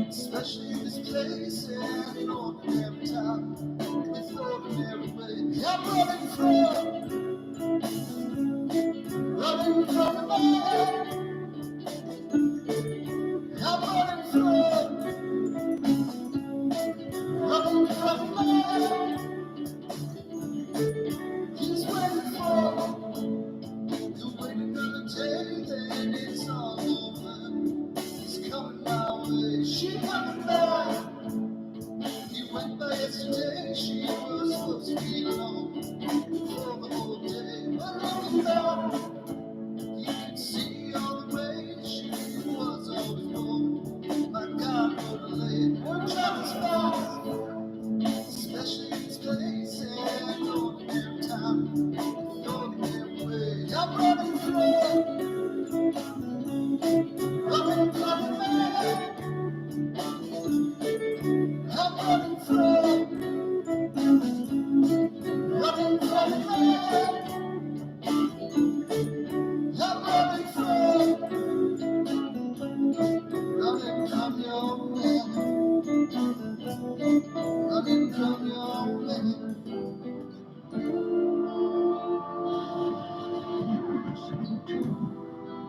Especially in this place and in ordinary time, in this ordinary way. I'm running from say she was supposed to be alone for the whole day. But looking back, you can see all the ways she was always born. My God, what a lady. Her travel's fast, especially in this place. And ordinary time, ordinary way. I'm running through, running, running, man. I'm running through, running, running, man. I'm running through, running from your man, running from your man. You're listening to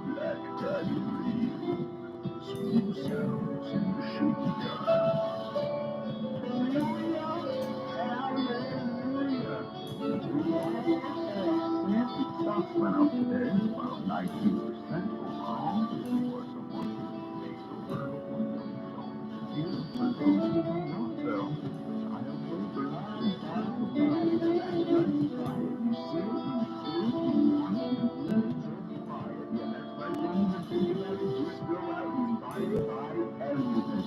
Black Tiger Radio, smooth sounds in the Stocks went up today, about 19% overall. Of course, the market makes over $1 million a year. For those who do not sell, I have labor and capital value. That's right, you buy it, you see it, you feel it, you want it, you need it, so you buy it. Yeah, that's right, don't even think about it, just go out and buy everything.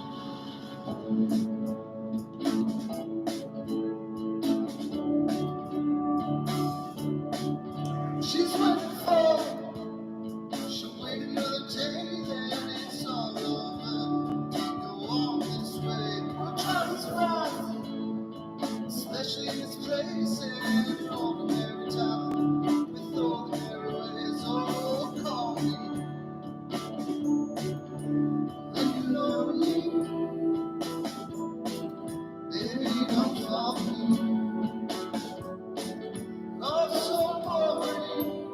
She's waiting for, she'll wait another day, then it's all over. Go on this way, we'll try to survive, especially in this place and ordinary time, with ordinary ways. Oh, call me, let you know me, baby, don't fall me. Love's so boring,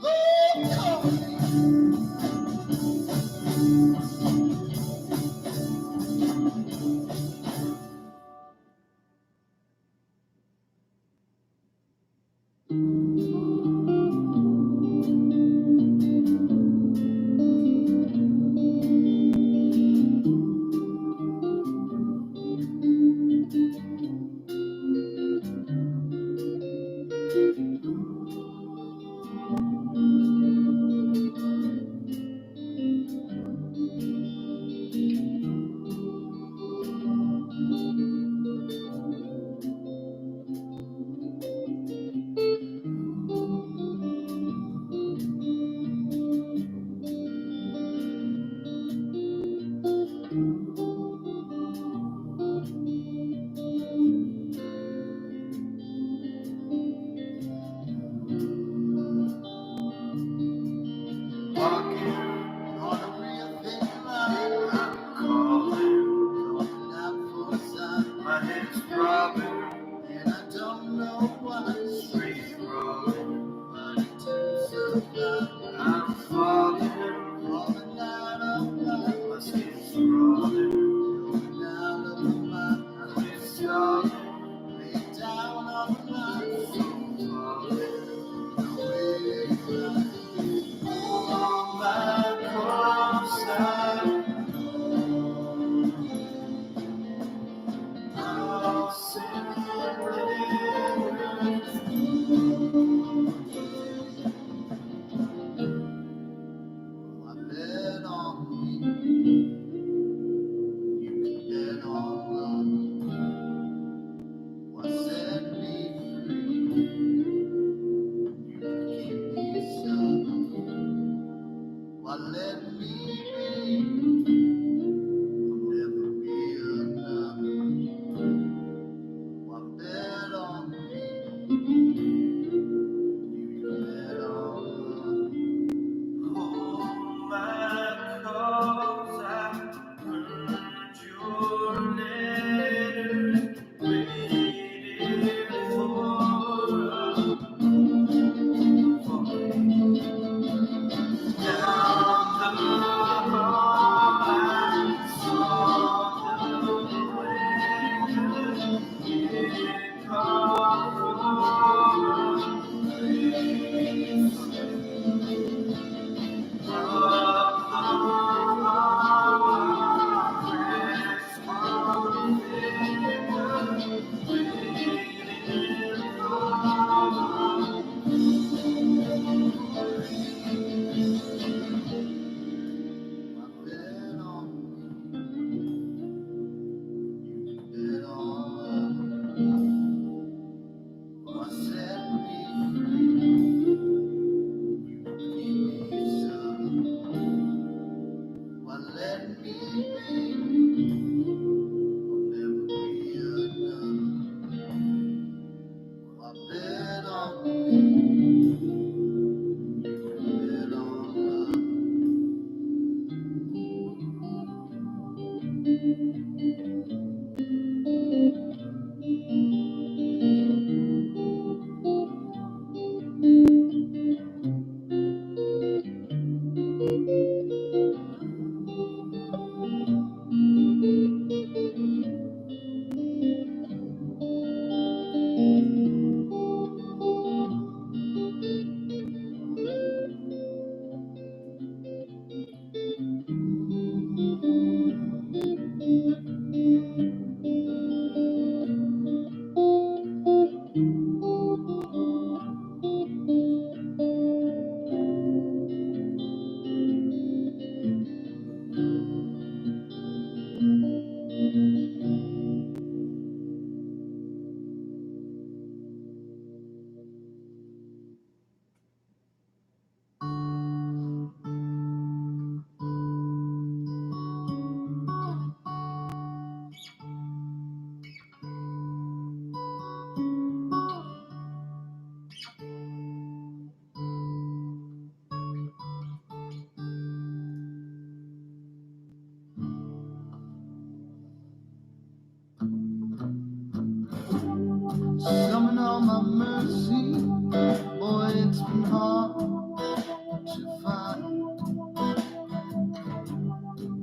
oh, call me. Walking on a real thin line, I'm calling, looking out for a sign. My head's throbbing, and I don't know why. Streets rolling, running to survive. I'm falling, falling out of line. My skin's crawling, going out of my mind. I'm installing, laid down on the line. So falling, no way to run. On my course, I'll bet on me, you can bet on love. What set me for my mercy, boy, it's been hard to find.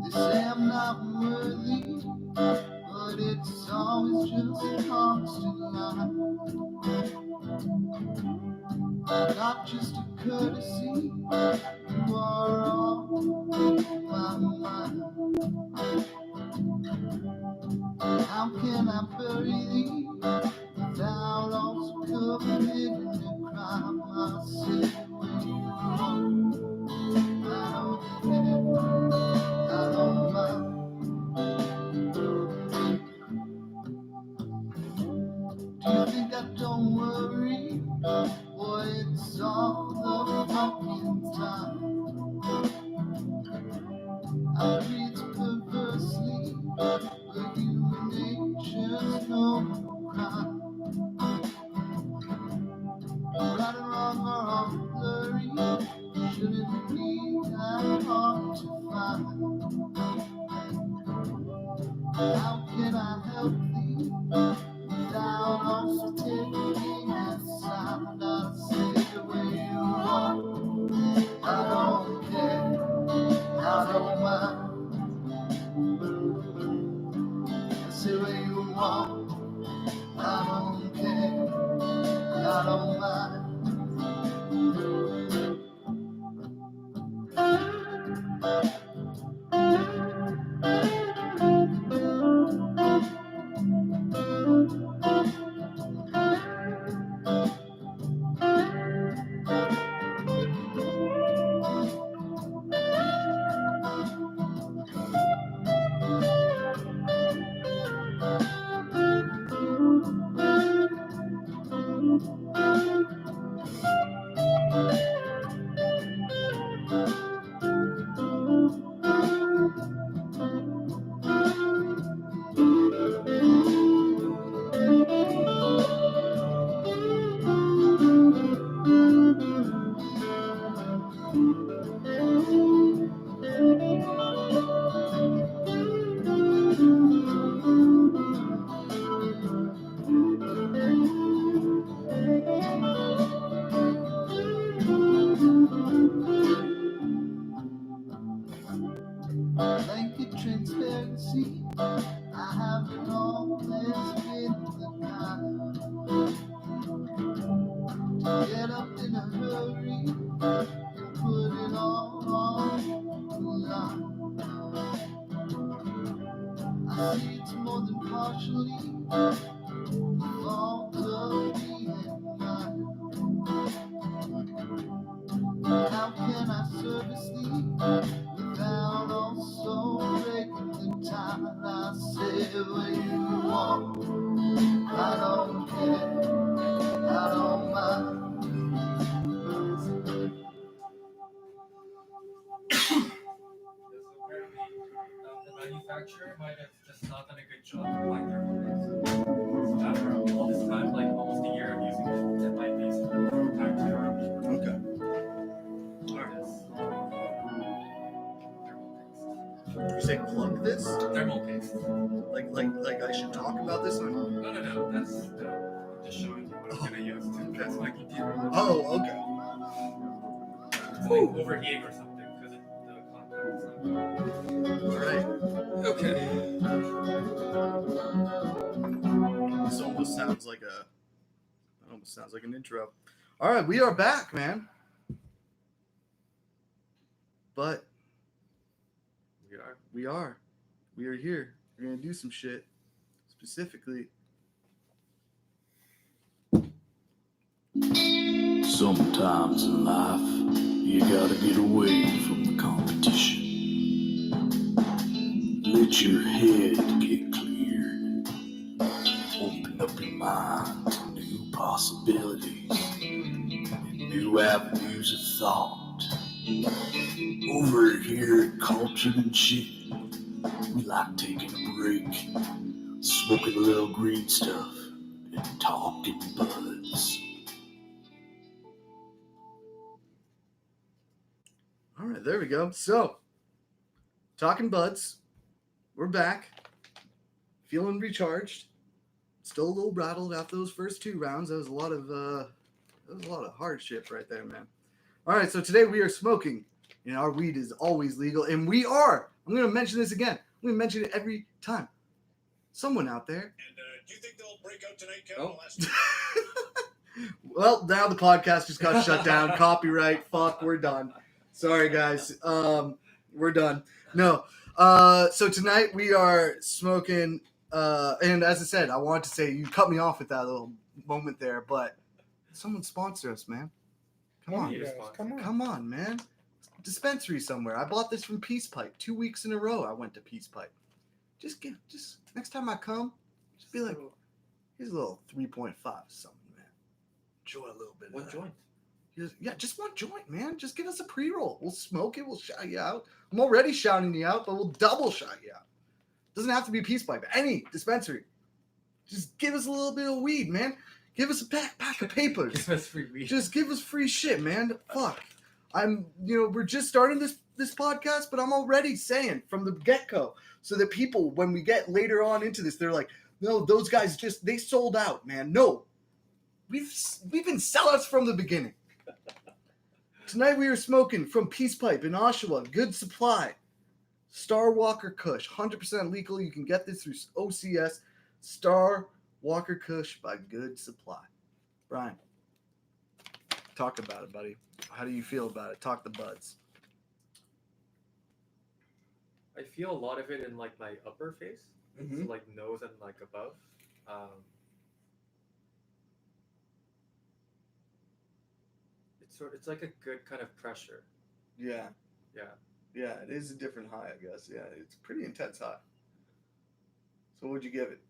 They say I'm not worthy, but it's always just a constant line. Not just a courtesy, you are on my mind. How can I bury thee without also committing a crime? I say when you want, I don't care, I don't mind. Do you think I don't worry? Boy, it's all the fucking time. I breathe perversely, but human nature's no crime. Right or wrong or all blurry, shouldn't be that hard to find. How can I help thee without also taking a side? I say the way you want, I don't care, I don't mind. I say what you want, I don't care, I don't mind. Blanket transparency, I haven't always been the kind to get up in a hurry and put it all on the line. I see it's more than partially the fault of me and mine. How can I service thee without also breaking the time? I say what you want, I don't care, I don't mind. The manufacturer might have just not done a good job applying their rules. After all this time, like almost a year of using it, it might be time to Okay. You say plug this? thermal paste. Like I should talk about this on. No. That's I'm just showing you what I'm gonna use to test my computer. Oh, okay. It's like overheating or something because the contact is not good. All right. Okay. This almost sounds like an intro. All right, we are back, man. But we are here. We're gonna do some shit. Specifically, sometimes in life, you gotta get away from the competition. Let your head get clear. Open up your mind to new possibilities and new avenues of thought. Over here at Cultured'n'S, we like taking a break, smoking a little green stuff, and talking buds. all right, there we go. So, talking buds, we're back, feeling recharged. still a little rattled after those first 2 rounds. That was a lot of hardship right there, man. All right, so today we are smoking, and our weed is always legal, and we are. I'm going to mention this again. I'm going to mention it every time. Someone out there. And do you think they'll break out tonight, Kevin? Oh. Well, now the podcast just got shut down. Copyright. Fuck, we're done. Sorry, guys. We're done. No. So tonight we are smoking. And as I said, I wanted to say you cut me off with that little moment there, but someone sponsor us, man. Come on, guys, come on. Come on, man. Dispensary somewhere. I bought this from Peace Pipe 2 weeks in a row. I went to Peace Pipe. Just next time I come, just be like, here's a little 3.5 something, man. Enjoy a little bit. One joint. Just one joint, man. Just give us a pre-roll. We'll smoke it. We'll shout you out. I'm already shouting you out, but we'll double shout you out. Doesn't have to be Peace Pipe. Any dispensary. Just give us a little bit of weed, man. Give us a pack of papers. Give us free weed. Just give us free shit, man. Fuck. We're just starting this podcast, but I'm already saying from the get-go so that people, when we get later on into this, they're like, no, those guys they sold out, man. No. We've been sellouts from the beginning. Tonight we are smoking from Peace Pipe in Oshawa. Good supply. Star Walker Kush. 100% legal. You can get this through OCS. Star Walker Kush by Good Supply. Brian, talk about it, buddy. How do you feel about it? Talk the buds. I feel a lot of it in like my upper face, Mhm. so like nose and like above. It's like a good kind of pressure. Yeah. Yeah. Yeah, it is a different high, I guess. Yeah, it's a pretty intense high. So what'd you give it?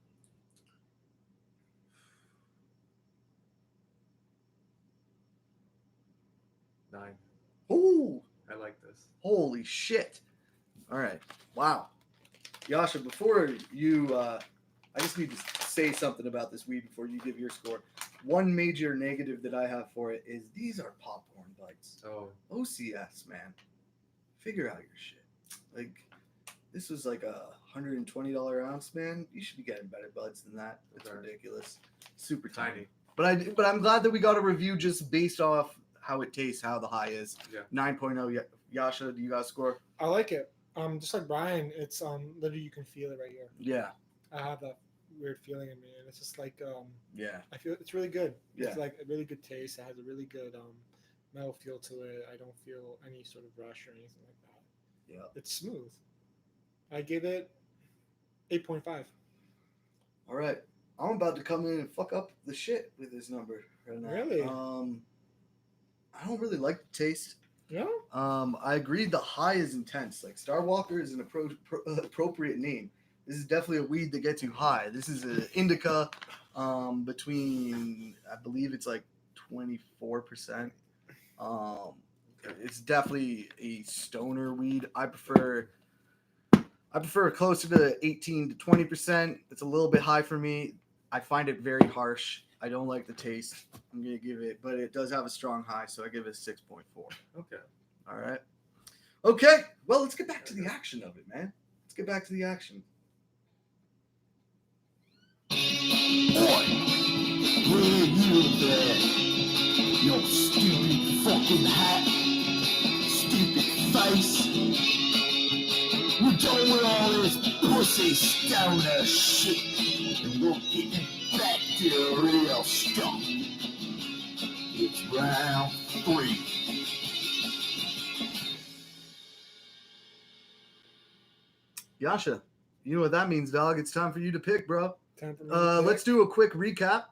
Nine. Ooh, I like this. holy shit. All right. Wow. Yasha, before you, I just need to say something about this weed before you give your score. One major negative that I have for it is these are popcorn bites. Oh. OCS, man. Figure out your shit. Like, this was like a $120 ounce, man. You should be getting better buds than that. It's ridiculous. Super tiny. But I'm glad that we got a review just based off how it tastes, how the high is. Yeah. 9.0. Yasha, do you got a score? I like it. Just like Brian, it's literally you can feel it right here. Yeah. I have that weird feeling in me, and it's just like Yeah. I feel it's really good. Yeah. It's like a really good taste. It has a really good mouthfeel to it. I don't feel any sort of rush or anything like that. Yeah. It's smooth. I give it 8.5. All right. I'm about to come in and fuck up the shit with this number right now. Really? I don't really like the taste. No? I agree the high is intense. Like Star Walker is an appropriate name. This is definitely a weed that gets you high. This is an indica between, I believe it's like 24%. It's definitely a stoner weed. I prefer closer to 18 to 20%. It's a little bit high for me. I find it very harsh. I don't like the taste. I'm going to give it, but it does have a strong high, so I give it a 6.4. Okay. All right. Okay. Well, let's get back to the action of it, man. Let's get back to the action. Boy, where you there? Your stupid fucking hat, stupid face. We're done with all this pussy stoner shit, and we're getting back to the real stuff. It's round 3. Yasha, you know what that means, dog. It's time for you to pick, bro. Time for me to pick. Let's do a quick recap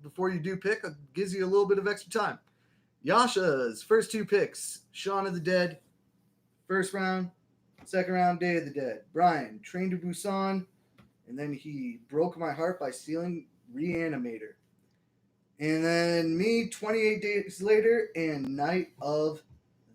before you do pick. It gives you a little bit of extra time. Yasha's first 2 picks: Shaun of the Dead, first round, second round, Day of the Dead. Brian, Train to Busan, and then he broke my heart by stealing Reanimator. And then me, 28 days later, and Night of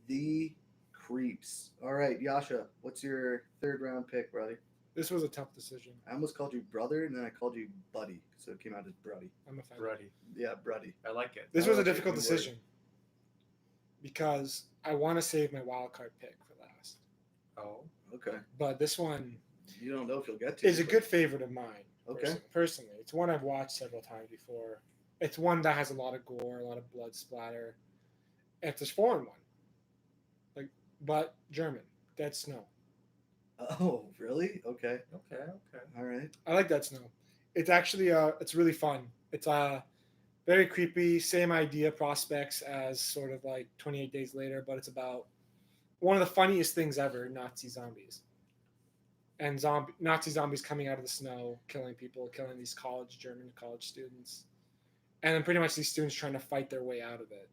the Creeps. All right, Yasha, what's your third round pick, brother? This was a tough decision. I almost called you brother, and then I called you buddy, so it came out as Bruddy. I'm a fan. Ruddy. Yeah, Bruddy. I like it. This was a Okay, difficult good word. decision because I want to save my wild card pick for last. Oh. Okay. But this one You don't know if you'll get to is it, a but- good favorite of mine. Okay. Personally, it's one I've watched several times before. It's one that has a lot of gore, a lot of blood splatter. It's a foreign one, but German. Dead Snow. Oh, really? Okay. Okay. All right. I like Dead Snow. It's actually it's really fun. It's very creepy. Same idea prospects as sort of like 28 Days Later, but it's about one of the funniest things ever: Nazi zombies. And Nazi zombies coming out of the snow, killing people, killing these German college students, and then pretty much these students trying to fight their way out of it.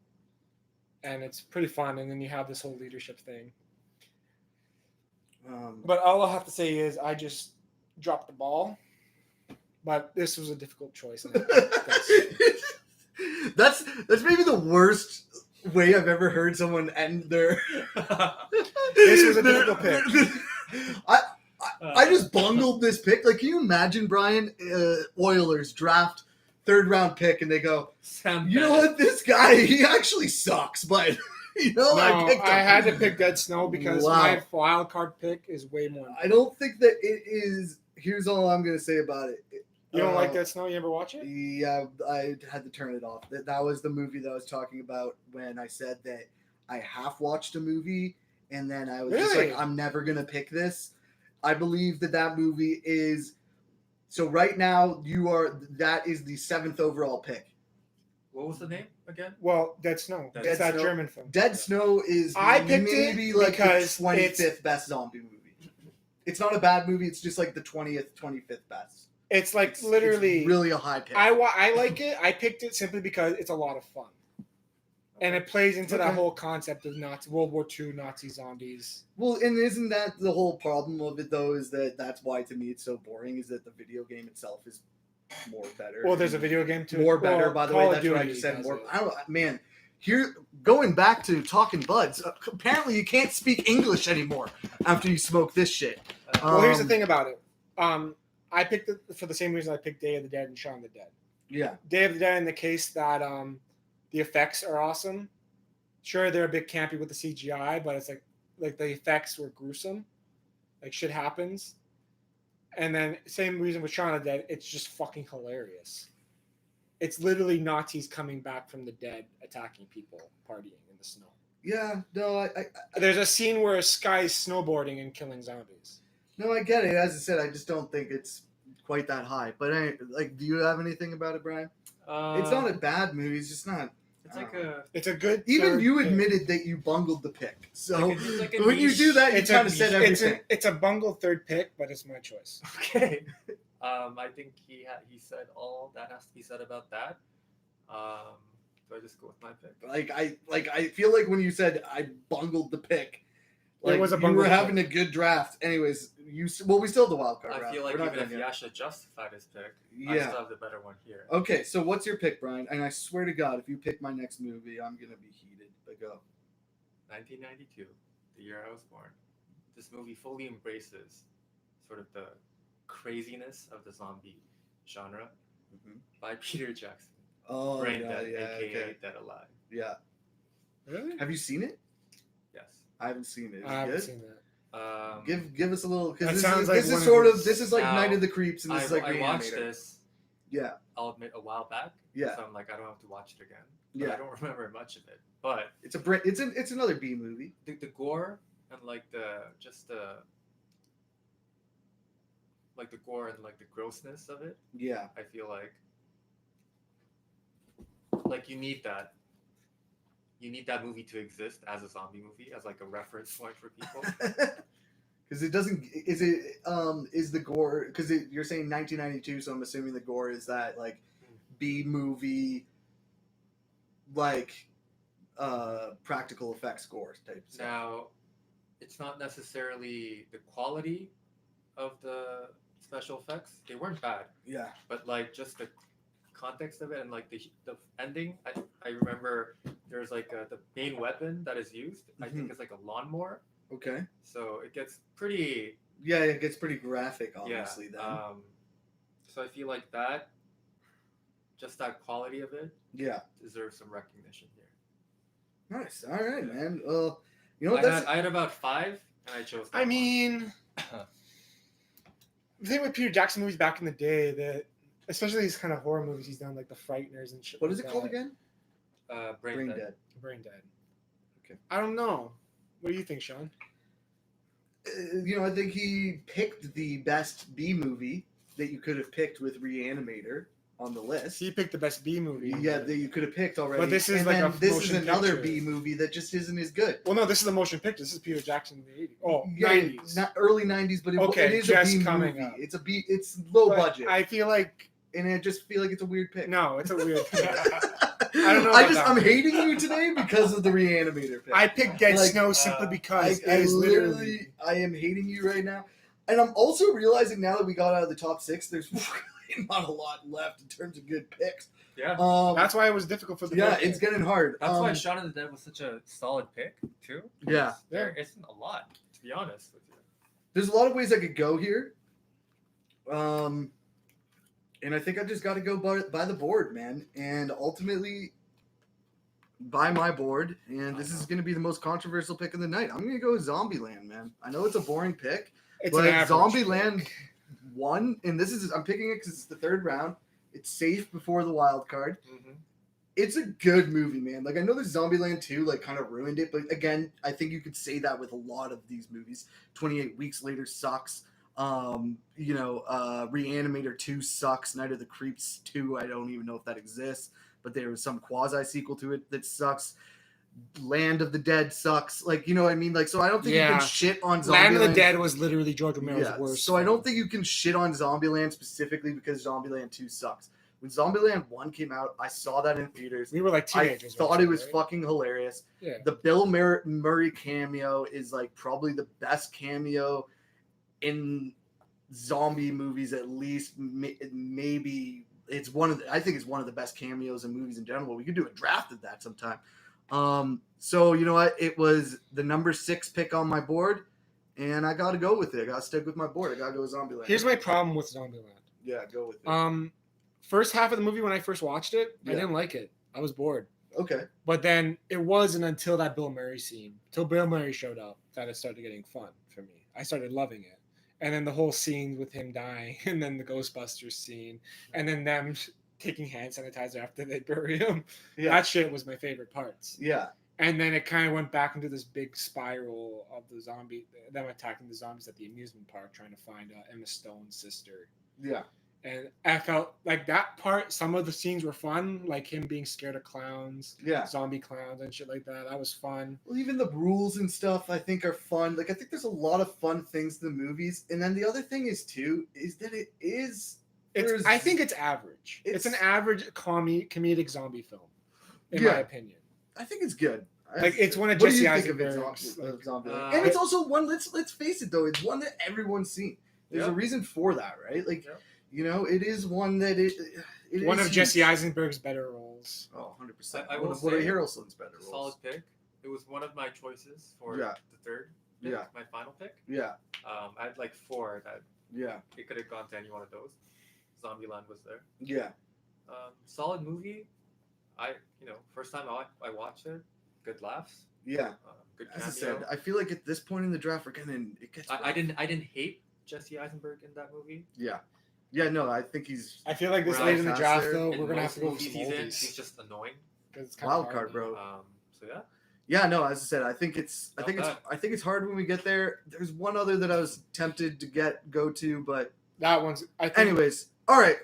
And it's pretty fun. And then you have this whole leadership thing. But all I'll have to say is I just dropped the ball. But this was a difficult choice. And that's maybe the worst way I've ever heard someone end their. This was a difficult pick. I just bungled this pick. Like, can you imagine, Brian? Oilers draft 3rd round pick, and they go, you know what? This guy, he actually sucks, but I had to pick Dead Snow because my wild card pick is way more important. I don't think that it is. Here's all I'm going to say about it. You don't like Dead Snow? You ever watch it? Yeah, I had to turn it off. That was the movie that I was talking about when I said that I half watched a movie, and then I was just like, I'm never going to pick this. I believe that movie is. So right now, that is the 7th overall pick. What was the name again? Well, Dead Snow. It's that German film. Dead Snow is maybe like the 25th best zombie movie. It's not a bad movie. It's just like the 20th, 25th best. It's like literally it's really a high pick. I like it. I picked it simply because it's a lot of fun. And it plays into that whole concept of World War II Nazi zombies. Well, and isn't that the whole problem of it, though, is that's why, to me, it's so boring, is that the video game itself is more better. Well, there's a video game, too. More better, by the way. That's what I just said. More. I don't know, man. Here, going back to Talkin' Buds, apparently you can't speak English anymore after you smoke this shit. Well, here's the thing about it. I picked it for the same reason I picked Day of the Dead and Shaun of the Dead. Yeah. Day of the Dead in the case that the effects are awesome. Sure, they're a bit campy with the CGI, but it's like the effects were gruesome. Like, shit happens. And then same reason with Shaun of the Dead, it's just fucking hilarious. It's literally Nazis coming back from the dead, attacking people, partying in the snow. Yeah, no, There's a scene where a guy's snowboarding and killing zombies. No, I get it. As I said, I just don't think it's quite that high. But do you have anything about it, Brian? It's not a bad movie. It's just not. It's a good. Even you admitted that you bungled the pick. So when you do that, you kind of said everything. It's a bungled 3rd pick, but it's my choice. Okay. I think he said all that has to be said about that. Do I just go with my pick? I feel like when you said I bungled the pick, like, you were having a good draft. Anyways, we still have the wild card. I feel like even if Yasha justified his pick, I still have the better one here. Okay, so what's your pick, Brian? And I swear to God, if you pick my next movie, I'm gonna be heated. But go. 1992, the year I was born. This movie fully embraces sort of the craziness of the zombie genre by Peter Jackson. Oh, Brain Dead, aka okay. Dead Alive. Yeah. Really? Have you seen it? Yes. I haven't seen it. I haven't seen that. Give us a little, because this is like Night of the Creeps, and this is like I watched this. Yeah. I'll admit a while back. Yeah. So I'm like, I don't have to watch it again. Yeah. I don't remember much of it, but it's another B movie. The gore and the gore and the grossness of it. Yeah. I feel like you need that. You need that movie to exist as a zombie movie, as like a reference point for people. Because it doesn't. Is the gore? Because you're saying 1992, so I'm assuming the gore is that like B movie, like practical effects gore type stuff. Now, it's not necessarily the quality of the special effects. They weren't bad. Yeah. But like just the context of it and like the ending. I remember there's like the main weapon that is used. I think it's like a lawnmower. Okay. So it gets pretty. Yeah, it gets pretty graphic, obviously. Yeah. Then. So I feel like that, just that quality of it. Yeah. Deserves some recognition here. Nice. All right, man. Well, you know what? I had about 5, and I chose. I mean, The thing with Peter Jackson movies back in the day, that especially these kind of horror movies he's done, like The Frighteners and shit. What like is it called that. again? Brain Dead. Brain Dead. Okay. I don't know. What do you think, Sean? I think he picked the best B movie that you could have picked with Reanimator on the list. He picked the best B movie. Yeah, that you could have picked already. But this is and like then a this is motion another picture. B movie that just isn't as good. Well, no, this is a motion picture. This is Peter Jackson in the 80s. Oh, Yeah, 90s. not early 90s, but Okay, it is just a B coming movie. up. It's a B. It's low But budget, I feel like and I just feel like it's a weird pick. no, it's a weird thing. I don't know. I'm hating you today because of the Reanimator pick. I picked Dead Like, Snow simply because I it is literally. I am hating you right now, and I'm also realizing now that we got out of the top 6, there's really not a lot left in terms of good picks. Yeah. That's why it was difficult for the. Yeah, first it's pick. getting hard. That's why Shaun of the Dead was such a solid pick too. Yeah. There isn't a lot, to be honest with you. There's a lot of ways I could go here. And I think I just got to go by the board, man. And ultimately, by my board, and this is going to be the most controversial pick of the night. I'm going to go with Zombieland, man. I know it's a boring pick, It's but an average Zombieland pick. won, and I'm picking it because it's the 3rd round. It's safe before the wild card. Mm-hmm. It's a good movie, man. Like, I know the Zombieland 2 like kind of ruined it, but again, I think you could say that with a lot of these movies. 28 Weeks Later sucks. Reanimator 2 sucks. Night of the Creeps 2, I don't even know if that exists, but there was some quasi sequel to it that sucks. Land of the Dead sucks. Like, you know what I mean? Like, so I don't think you Yeah. can shit on Zombieland. Land of the Dead was literally George Romero's Yeah, worst. so I don't think you can shit on Zombieland specifically because Zombieland 2 sucks. When Zombieland 1 came out, I saw that in theaters. We were like I teenagers. thought it was right? fucking hilarious. Yeah. The Bill Murray cameo is like probably the best cameo in zombie movies, at least. Maybe it's I think it's one of the best cameos in movies in general. We could do a draft of that sometime. So you know what? It was the number 6 pick on my board, and I got to go with it. I got to stick with my board. I got to go with Zombieland. Here's my problem with Zombieland. Yeah, go with it. First half of the movie when I first watched it, I Yeah. didn't like it. I was bored. Okay. But then it wasn't until that Bill Murray scene, till Bill Murray showed up, that it started getting fun for me. I started loving it. And then the whole scene with him dying, and then the Ghostbusters scene, and then them taking hand sanitizer after they bury him. Yeah. That shit was my favorite parts. Yeah. And then it kind of went back into this big spiral of them attacking the zombies at the amusement park, trying to find Emma Stone's sister. Yeah. And I felt like that part, some of the scenes were fun, like him being scared of clowns, Yeah. zombie clowns and shit like that. That was fun. Well, even the rules and stuff I think are fun. Like, I think there's a lot of fun things in the movies. And then the other thing is that it is. I think it's average. It's an average comedic zombie film, in my opinion. I think it's good. Like, it's one of What do Jesse you think of it, Eisenberg's. Zombieland? And it's also one. Let's face it though. It's one that everyone's seen. There's a reason for that, right? Like, it is one that it one is of Jesse Eisenberg's better roles. Oh, 100%. I One will of Woody say Harrelson's better roles. Solid pick. It was one of my choices for Yeah. the 3rd pick, Yeah. my final pick. Yeah. I had like 4 that Yeah. it could have gone to any one of those. Zombieland was there. Yeah. Solid movie. First time I watched it, good laughs. Yeah. Good As cameo. I said, I feel like at this point in the draft, we're getting it gets. I didn't hate Jesse Eisenberg in that movie. Yeah. Yeah. No, I think he's I feel like this Right, late in the draft, faster. though, In we're gonna have most to go with movies some he's in, oldies. he's just annoying. 'Cause it's kinda wild hard. card, bro. So yeah. Yeah, no, as I said, I think it's Not bad. hard when we get there. There's one other that I was tempted to go to, but That one's. I think, anyways, all right.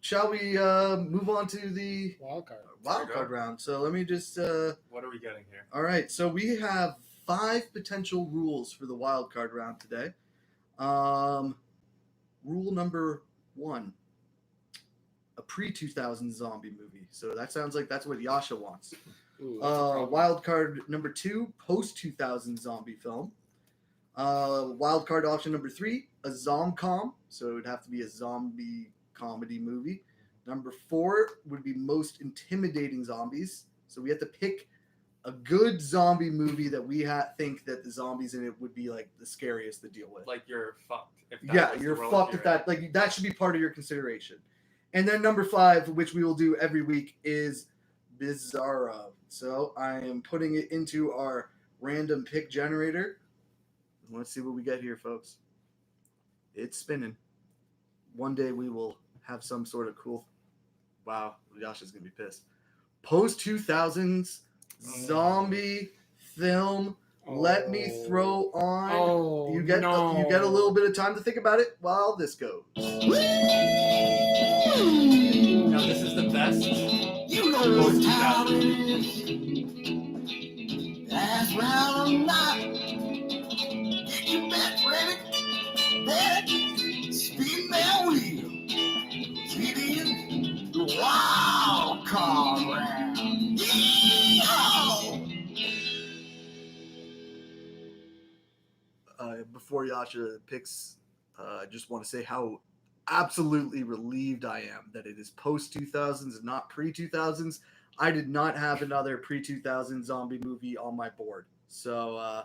Shall we move on to the wild card. wild card round? So let me just What are we getting here? all right. So we have 5 potential rules for the wild card round today. Rule number 1: a pre-2000 zombie movie. So that sounds like that's what Yasha wants. Ooh, that's a problem. Wild card number 2: post-2000 zombie film. Wild card option number 3: a zom-com. So it would have to be a zombie comedy movie. Number 4 would be most intimidating zombies. So we have to pick a good zombie movie that we think that the zombies in it would be like the scariest to deal with. Like you're fucked. If that Yeah, was the you're world fucked you're if that. Like that should be part of your consideration. And then number 5, which we will do every week, is Bizarro. So I am putting it into our random pick generator. Let's see what we get here, folks. It's spinning. One day we will have some sort of cool. Wow, Yasha's gonna be pissed. Post 2000s zombie film. Let me throw on. Oh, you get no. you get a little bit of time to think about it while this goes. Now this is the best You know post what time 2000. it is. That's round or not. Get your bet ready. Bet. Spin that wheel. Get in the wild card round. Yeehaw! Before Yasha picks, I just want to say how absolutely relieved I am that it is post 2000s and not pre 2000s. I did not have another pre 2000 zombie movie on my board. So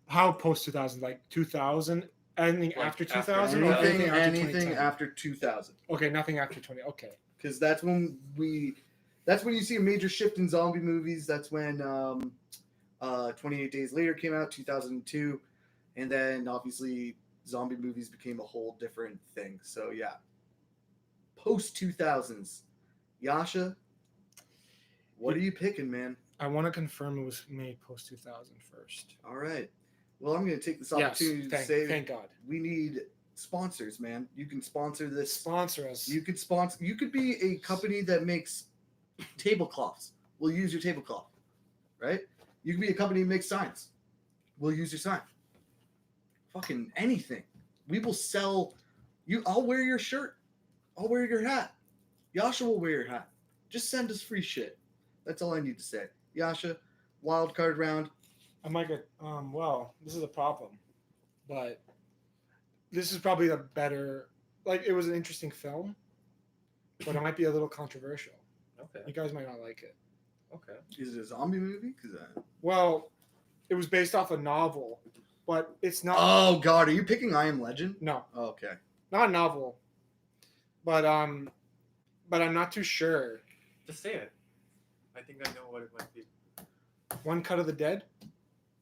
How post 2000? Like 2000? Anything Like after after 2000 or anything, anything after anything 2010? after 2000. Okay, nothing after 20. Okay. Because that's when you see a major shift in zombie movies. That's when 28 Days Later came out, 2002. And then obviously zombie movies became a whole different thing. So yeah, post 2000s. Yasha, what are you picking, man? I want to confirm it was made post 2000 first. All right. Well, I'm going to take this Yes, opportunity to say thank God. we need sponsors, man. You can sponsor this. Sponsor us. You could sponsor. You could be a company that makes tablecloths. We'll use your tablecloth, right? You could be a company that makes signs. We'll use your sign. Fucking anything. We will sell you. I'll wear your shirt. I'll wear your hat. Yasha will wear your hat. Just send us free shit. That's all I need to say. Yasha, wild card round. I might get well, this is a problem. But this is probably a better, like, it was an interesting film, but it might be a little controversial. Okay. You guys might not like it. Okay. Is it a zombie movie? Well, it was based off a novel, but it's not. Oh God, are you picking I Am Legend? No, Oh, okay. not a novel. But I'm not too sure. Just say it. I think I know what it might be. One Cut of the Dead.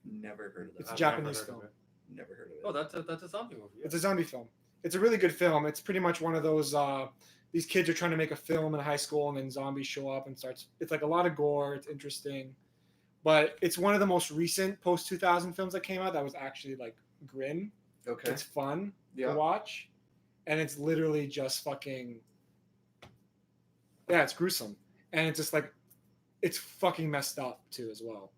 Never heard of that. It's a I've Japanese never heard film. of it. Never heard of it. Oh, that's a zombie movie. Yeah. It's a zombie film. It's a really good film. It's pretty much one of those. These kids are trying to make a film in high school, and then zombies show up and starts. It's like a lot of gore. It's interesting, but it's one of the most recent post 2000 films that came out that was actually like grim. Okay. It's fun Yeah. to watch, and it's literally just fucking. Yeah, it's gruesome, and it's just like, it's fucking messed up too as well.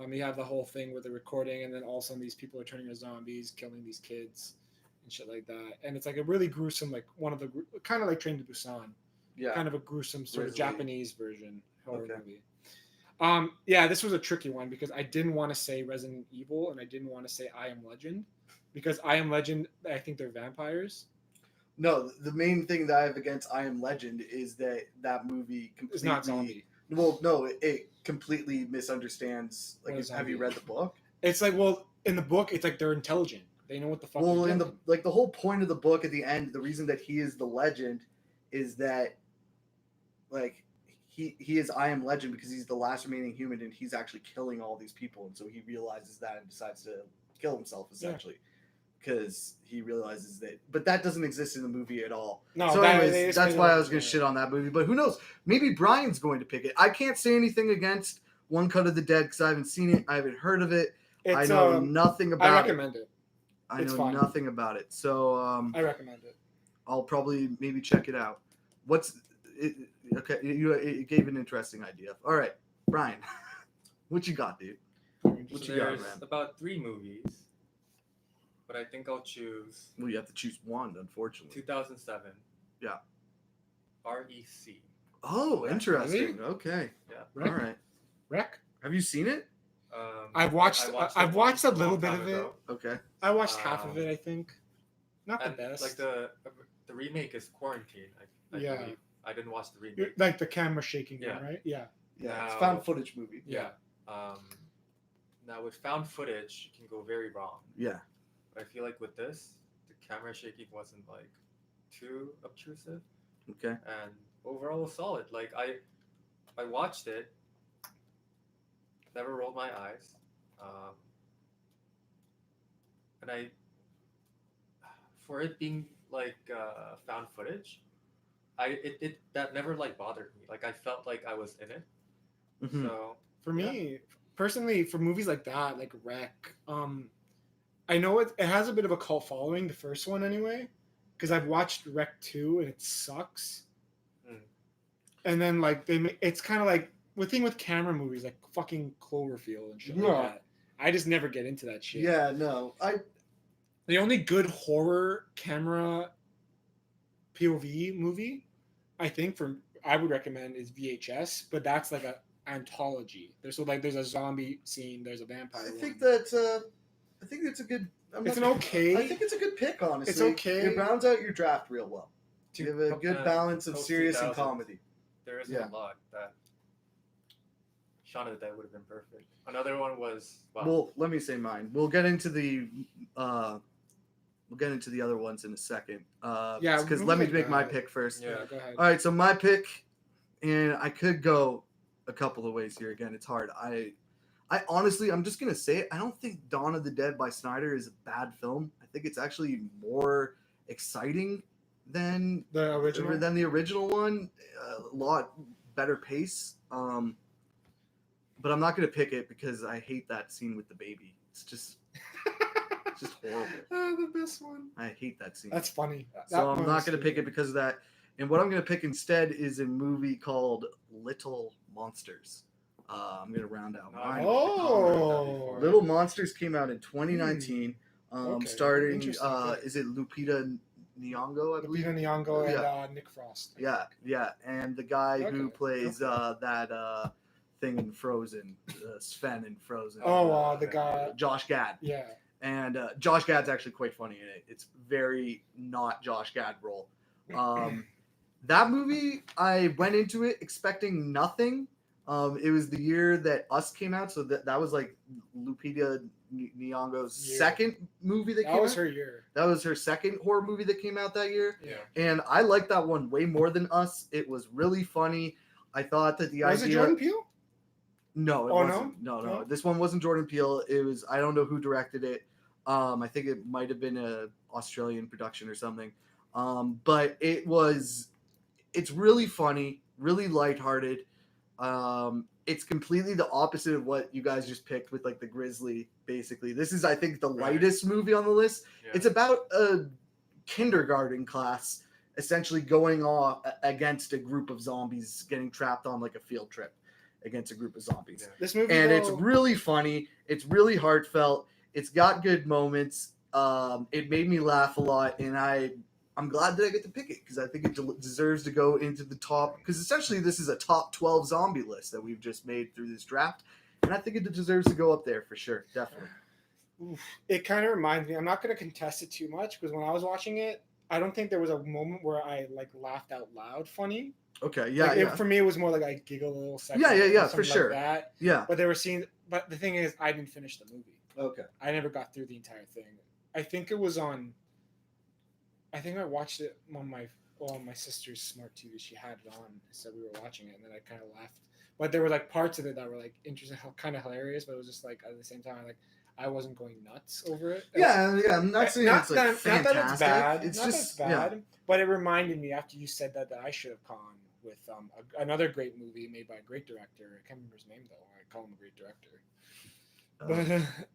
You have the whole thing with the recording, and then all of a sudden these people are turning into zombies, killing these kids, and shit like that. And it's like a really gruesome, like one of the kind of like Train to Busan, Yeah. kind of a gruesome sort of Grizzly. Japanese version horror Okay. movie. Yeah, this was a tricky one because I didn't want to say Resident Evil and I didn't want to say I Am Legend, because I Am Legend, I think they're vampires. No, the main thing that I have against I Am Legend is that movie completely. It's not zombie. Well, no, it completely misunderstands. Like, What is have you zombie? read the book? It's like, well, in the book, it's like they're intelligent. They know what the fuck. Well, they're in doing. the whole point of the book at the end, the reason that he is the legend is that, like, he is I Am Legend because he's the last remaining human and he's actually killing all these people, and so he realizes that and decides to kill himself essentially. Because he realizes that, but that doesn't exist in the movie at all. No, So, they anyways, just that's made why it I up, was going to yeah. shit on that movie. But who knows? Maybe Brian's going to pick it. I can't say anything against One Cut of the Dead because I haven't seen it. I haven't heard of it. I It's, know nothing about I it. recommend it. I it's know fine. nothing about it. So I recommend it. I'll probably maybe check it out. What's it? Okay, you gave an interesting idea. All right, Brian, what you got, dude? What So you got, there's man? about 3 movies, but I think I'll choose Well, you have to choose one, unfortunately. 2007. Yeah. REC. Oh, Really? interesting. Okay. Yeah. All right. Rec? Have you seen it? I've watched it watched a once little long bit time of it. ago. Okay. I watched half of it, I think. Not the And best. like the remake is Quarantine. I Yeah. believe. I didn't watch the You're- remake. like the camera shaking, Yeah. one, right? Yeah. Yeah, it's Now- found footage movie. Yeah. Now with found footage, it can go very wrong. Yeah. But I feel like with this, the camera shaking wasn't like too obtrusive, Okay. and overall solid. Like I watched it, never rolled my eyes, and for it being like found footage, it that never like bothered me. Like I felt like I was in it. Mhm. So For me, personally, for movies like that, like Wreck, I know it has a bit of a cult following, the first one anyway, because I've watched Wreck 2 and it sucks. Mm. And then like it's kind of like the thing with camera movies, like fucking Cloverfield and shit like Yeah. that. I just never get into that shit. Yeah, no, The only good horror camera POV movie, I think, I would recommend is VHS, but that's like a anthology. There's a zombie scene, there's a vampire. I think one. that I think it's a good. It's an okay. I think it's a good pick, honestly. It's okay. It rounds out your draft real well. You have a good balance of post serious and 2000. comedy. There isn't Yeah. a lot that Shaun of the Dead would have been perfect. Another one was Well, let me say mine. We'll get into the other ones in a second. Yeah, because we'll let me get make my that. pick first. Yeah, go ahead. All right, so my pick, and I could go a couple of ways here. Again, it's hard. I honestly, I'm just gonna say it. I don't think Dawn of the Dead by Snyder is a bad film. I think it's actually more exciting than The original one. A lot better pace. But I'm not gonna pick it because I hate that scene with the baby. It's just horrible. The best one. I hate that scene. That's funny. So I'm not going to pick it because of that. And what I'm going to pick instead is a movie called Little Monsters. I'm going to round out mine. Oh. Little Monsters came out in 2019. Okay. Starring, Interesting pick. is it Lupita Nyong'o, I believe? Lupita Nyong'o Yeah. and Nick Frost. Yeah. And the guy who Okay. plays that thing in Frozen, Sven in Frozen. The guy. Josh Gad. Yeah. And Josh Gad's actually quite funny in it. It's very not Josh Gad role. That movie, I went into it expecting nothing. It was the year that Us came out, so that was like Lupita Nyong'o's second movie that came out. That was her year. That was her second horror movie that came out that year. Yeah. And I liked that one way more than Us. It was really funny. I thought that the idea... Was it Jordan Peele? No, it wasn't. No? No. This one wasn't Jordan Peele. It was, I don't know who directed it. I think it might have been an Australian production or something. But it's really funny, really lighthearted. It's completely the opposite of what you guys just picked with like the Grizzly, basically. This is, I think, the lightest movie on the list. Yeah. It's about a kindergarten class essentially going off against a group of zombies getting trapped on like a field trip against a group of zombies. Yeah. This movie, it's really funny. It's really heartfelt. It's got good moments. It made me laugh a lot, and I'm glad that I get to pick it because I think it deserves to go into the top. Because essentially, this is a top 12 zombie list that we've just made through this draft, and I think it deserves to go up there for sure, definitely. It kind of reminds me. I'm not going to contest it too much because when I was watching it, I don't think there was a moment where I like laughed out loud funny. Okay, yeah, for me, it was more like I giggled a little second. Yeah, for sure. Like that. Yeah. But they were seeing. But the thing is, I didn't finish the movie. Okay. I never got through the entire thing. I think it was on. I think I watched it on my sister's smart TV. She had it on, so we were watching it, and then I kind of laughed. But there were like parts of it that were like interesting, kind of hilarious. But it was just like at the same time, I wasn't going nuts over it. Yeah. I'm not saying it's like fantastic. Not that it's bad. It's not just that it's bad. But it reminded me after you said that I should have gone with another great movie made by a great director. I can't remember his name though. I call him a great director. But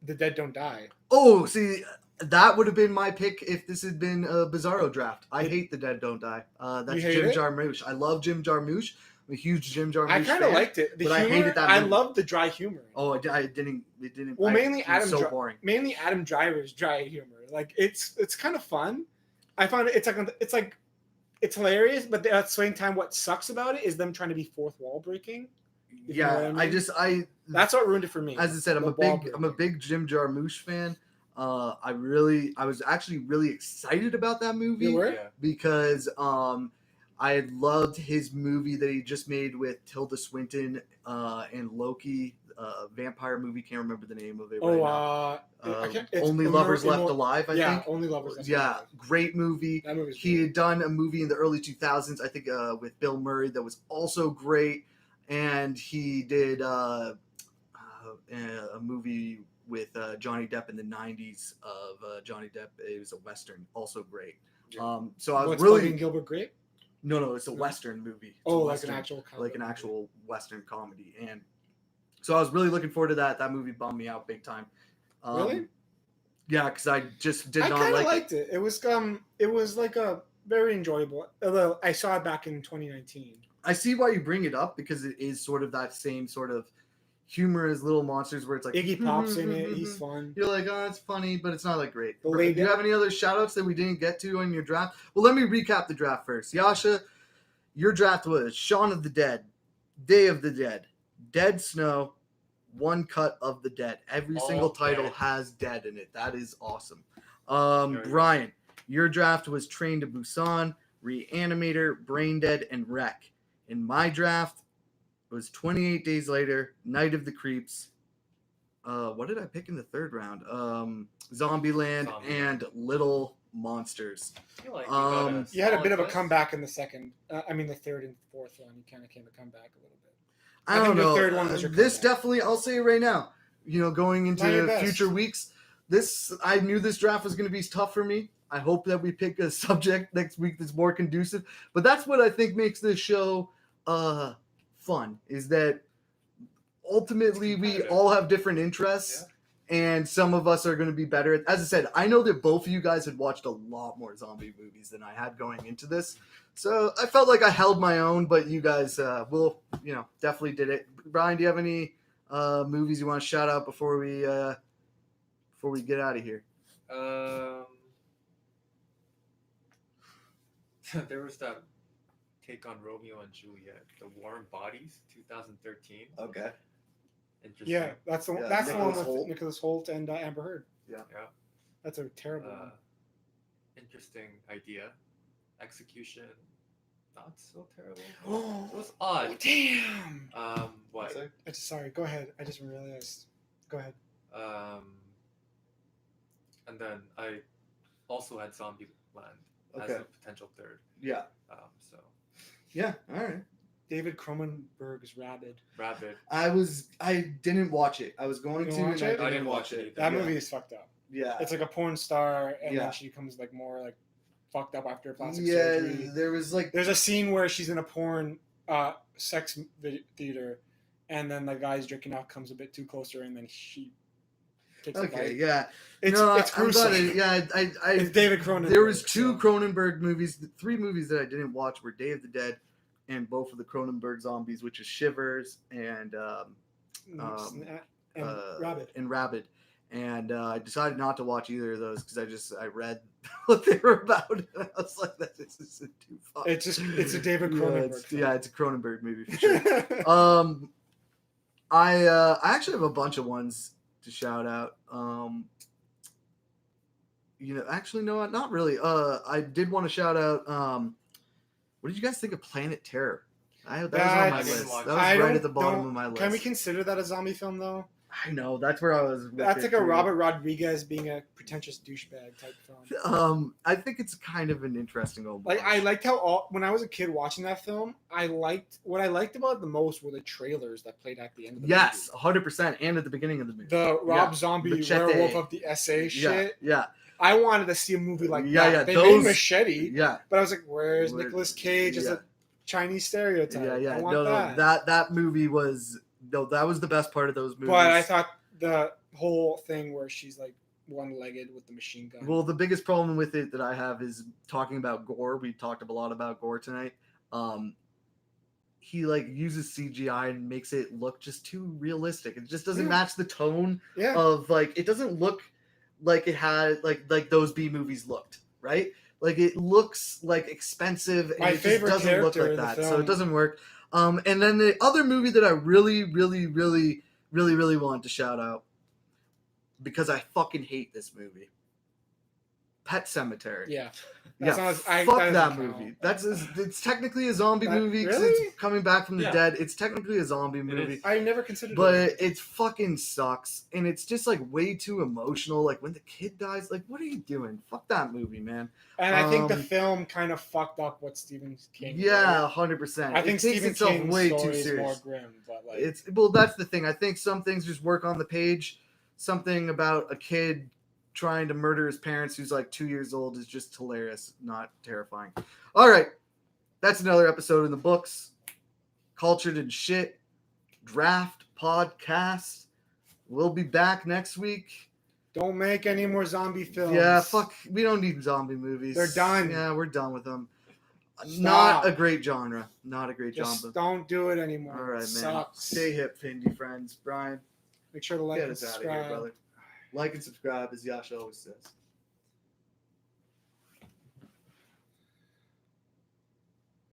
The Dead Don't Die. Oh, see, that would have been my pick if this had been a Bizarro draft. I hate The Dead Don't Die. That's Jim Jarmusch. I love Jim Jarmusch. I'm a huge Jim Jarmusch fan. I kind of liked it. But I hated that movie. I loved the dry humor. Oh, I didn't. It didn't. Well, mainly Adam. So boring. Mainly Adam Driver's dry humor. Like it's kind of fun. I found it's hilarious, but at the same time, what sucks about it is them trying to be fourth wall breaking. Yeah, I mean? That's what ruined it for me. As I said, I'm a big Jim Jarmusch fan. I was actually really excited about that movie. You were? Yeah. Because I had loved his movie that he just made with Tilda Swinton and Loki, vampire movie. Can't remember the name of it right now. Only Lovers Left Alive, I think. Yeah, Only Lovers Left Alive. Yeah, great movie. That movie's he had done a movie in the early 2000s, I think, with Bill Murray that was also great. And he did a movie with Johnny Depp in the 90s of Johnny Depp. It was a Western, also great. Yeah. So I was What's really Fucking Gilbert Grape? no, it's a Western movie. It's Oh, a like Western, an actual like an actual Western comedy, and so I was really looking forward to that. That movie bummed me out big time. Really? Yeah, because I just did I not kind of like liked it. It was like a very enjoyable. Although I saw it back in 2019. I see why you bring it up because it is sort of that same sort of humor as Little Monsters, where it's like Iggy Pop's in it. He's fun. You're like, oh, it's funny, but it's not like great. The Do lady- you have any other shout outs that we didn't get to on your draft? Well, let me recap the draft first. Yasha, your draft was Shaun of the Dead, Day of the Dead, Dead Snow, One Cut of the Dead. Every All single title dead. has dead in it. That is awesome. Very Brian, your draft was Train to Busan, Reanimator, Brain Dead, and Wreck. In my draft, it was 28 Days Later, Night of the Creeps. What did I pick in the third round? Zombieland and Little Monsters. I feel like we got a You had a bit of a solid comeback in the second. The third and fourth one. You kind of came a comeback a little bit. I think don't the know. third one was your This comeback. definitely, I'll say it right now. Going Not your into best. future weeks, I knew this draft was going to be tough for me. I hope that we pick a subject next week that's more conducive. But that's what I think makes this show fun. Is that ultimately we competitive. all have different interests. And some of us are going to be better. As I said, I know that both of you guys had watched a lot more zombie movies than I had going into this. So I felt like I held my own, but you guys definitely did it. Brian, do you have any movies you want to shout out before we get out of here? There was that take on Romeo and Juliet, The Warm Bodies, 2013. Okay. Interesting. Yeah, that's the one. Yeah, That's the one Nicholas with Hoult. Nicholas Hoult and Amber Heard. Yeah. That's a terrible one. Interesting idea. Execution, not so terrible. Oh, It was odd. damn! What? Sorry, go ahead. I just realized. Go ahead. And then I also had Zombieland as Okay. a potential third. Yeah. So Yeah. All right. David Cronenberg's Rabid. Rabid. I didn't watch it. I was going You to, didn't and watch it? I didn't watch it. either. That Yeah. movie is fucked up. Yeah. It's like a porn star, and Yeah. then she becomes like more like fucked up after plastic Yeah. surgery. There was like. There's a scene where she's in a porn sex theater, and then the guy's jerking off comes a bit too close to her, and then she takes a Okay. bite. Yeah. It's I'm gruesome. glad It's David Cronenberg. There was two so- Cronenberg movies. The three movies that I didn't watch were Day of the Dead and both of the Cronenberg zombies, which is Shivers and Rabid. And Rabid. And I decided not to watch either of those because I read what they were about. And I was like, this isn't too fun. It's a David Cronenberg. It's a Cronenberg movie for sure. I actually have a bunch of ones to shout out. Actually, no, not really. I did want to shout out. What did you guys think of Planet Terror? That was on my I didn't list. watch That it. was right at the bottom of my list. Can we consider that a zombie film though? I know that's where I was. with That's it, like a too. Robert Rodriguez being a pretentious douchebag type film. I think it's kind of an interesting homage. Like I liked how when I was a kid watching that film, what I liked about it the most were the trailers that played at the end of the yes, movie. 100%, and at the beginning of the movie. The Rob Yeah, Zombie Machete. werewolf of the SA shit. Yeah, I wanted to see a movie like Yeah, that. yeah, They those- made Machete, yeah. but I was like, where's Where- Nicolas Cage as yeah. a Chinese stereotype? Yeah. I want No, that. that movie was that was the best part of those movies. But I thought the whole thing where she's like one-legged with the machine gun. Well, the biggest problem with it that I have is talking about gore. We talked a lot about gore tonight. He uses CGI and makes it look just too realistic. It just doesn't Yeah. match the tone yeah. of it doesn't look like it had like those B movies looked, right? Like it looks like expensive and My it just favorite doesn't look character like in the that. So film- it doesn't work. And then the other movie that I really wanted to shout out because I fucking hate this movie. Pet Sematary. Yeah. Yeah, That fuck doesn't that count. movie. It's technically a zombie movie 'cause really? it's coming back from the Yeah. dead. It's technically a zombie movie. is. I never considered But it. it fucking sucks, and it's just way too emotional. Like when the kid dies, what are you doing? Fuck that movie, man. And I think the um, film kind of fucked up what Stephen King. Yeah, wrote. 100%. I think it takes Stephen itself King's way too story is more serious. grim, but It's that's the thing. I think some things just work on the page. something about a kid trying to murder his parents who's like 2 years old is just hilarious, not terrifying. All right, that's another episode in the books. Cultured and Shit Draft Podcast. We'll be back next week. Don't make any more zombie films. Yeah, fuck. We don't need zombie movies. They're done. Yeah, we're done with them. Stop. Not a great genre. Not a great Just genre. don't do it anymore. All right, man. Sucks. Stay hip, Findy friends. Brian, Make sure to like get and us out of subscribe. here, brother. Like and subscribe, as Yasha always says.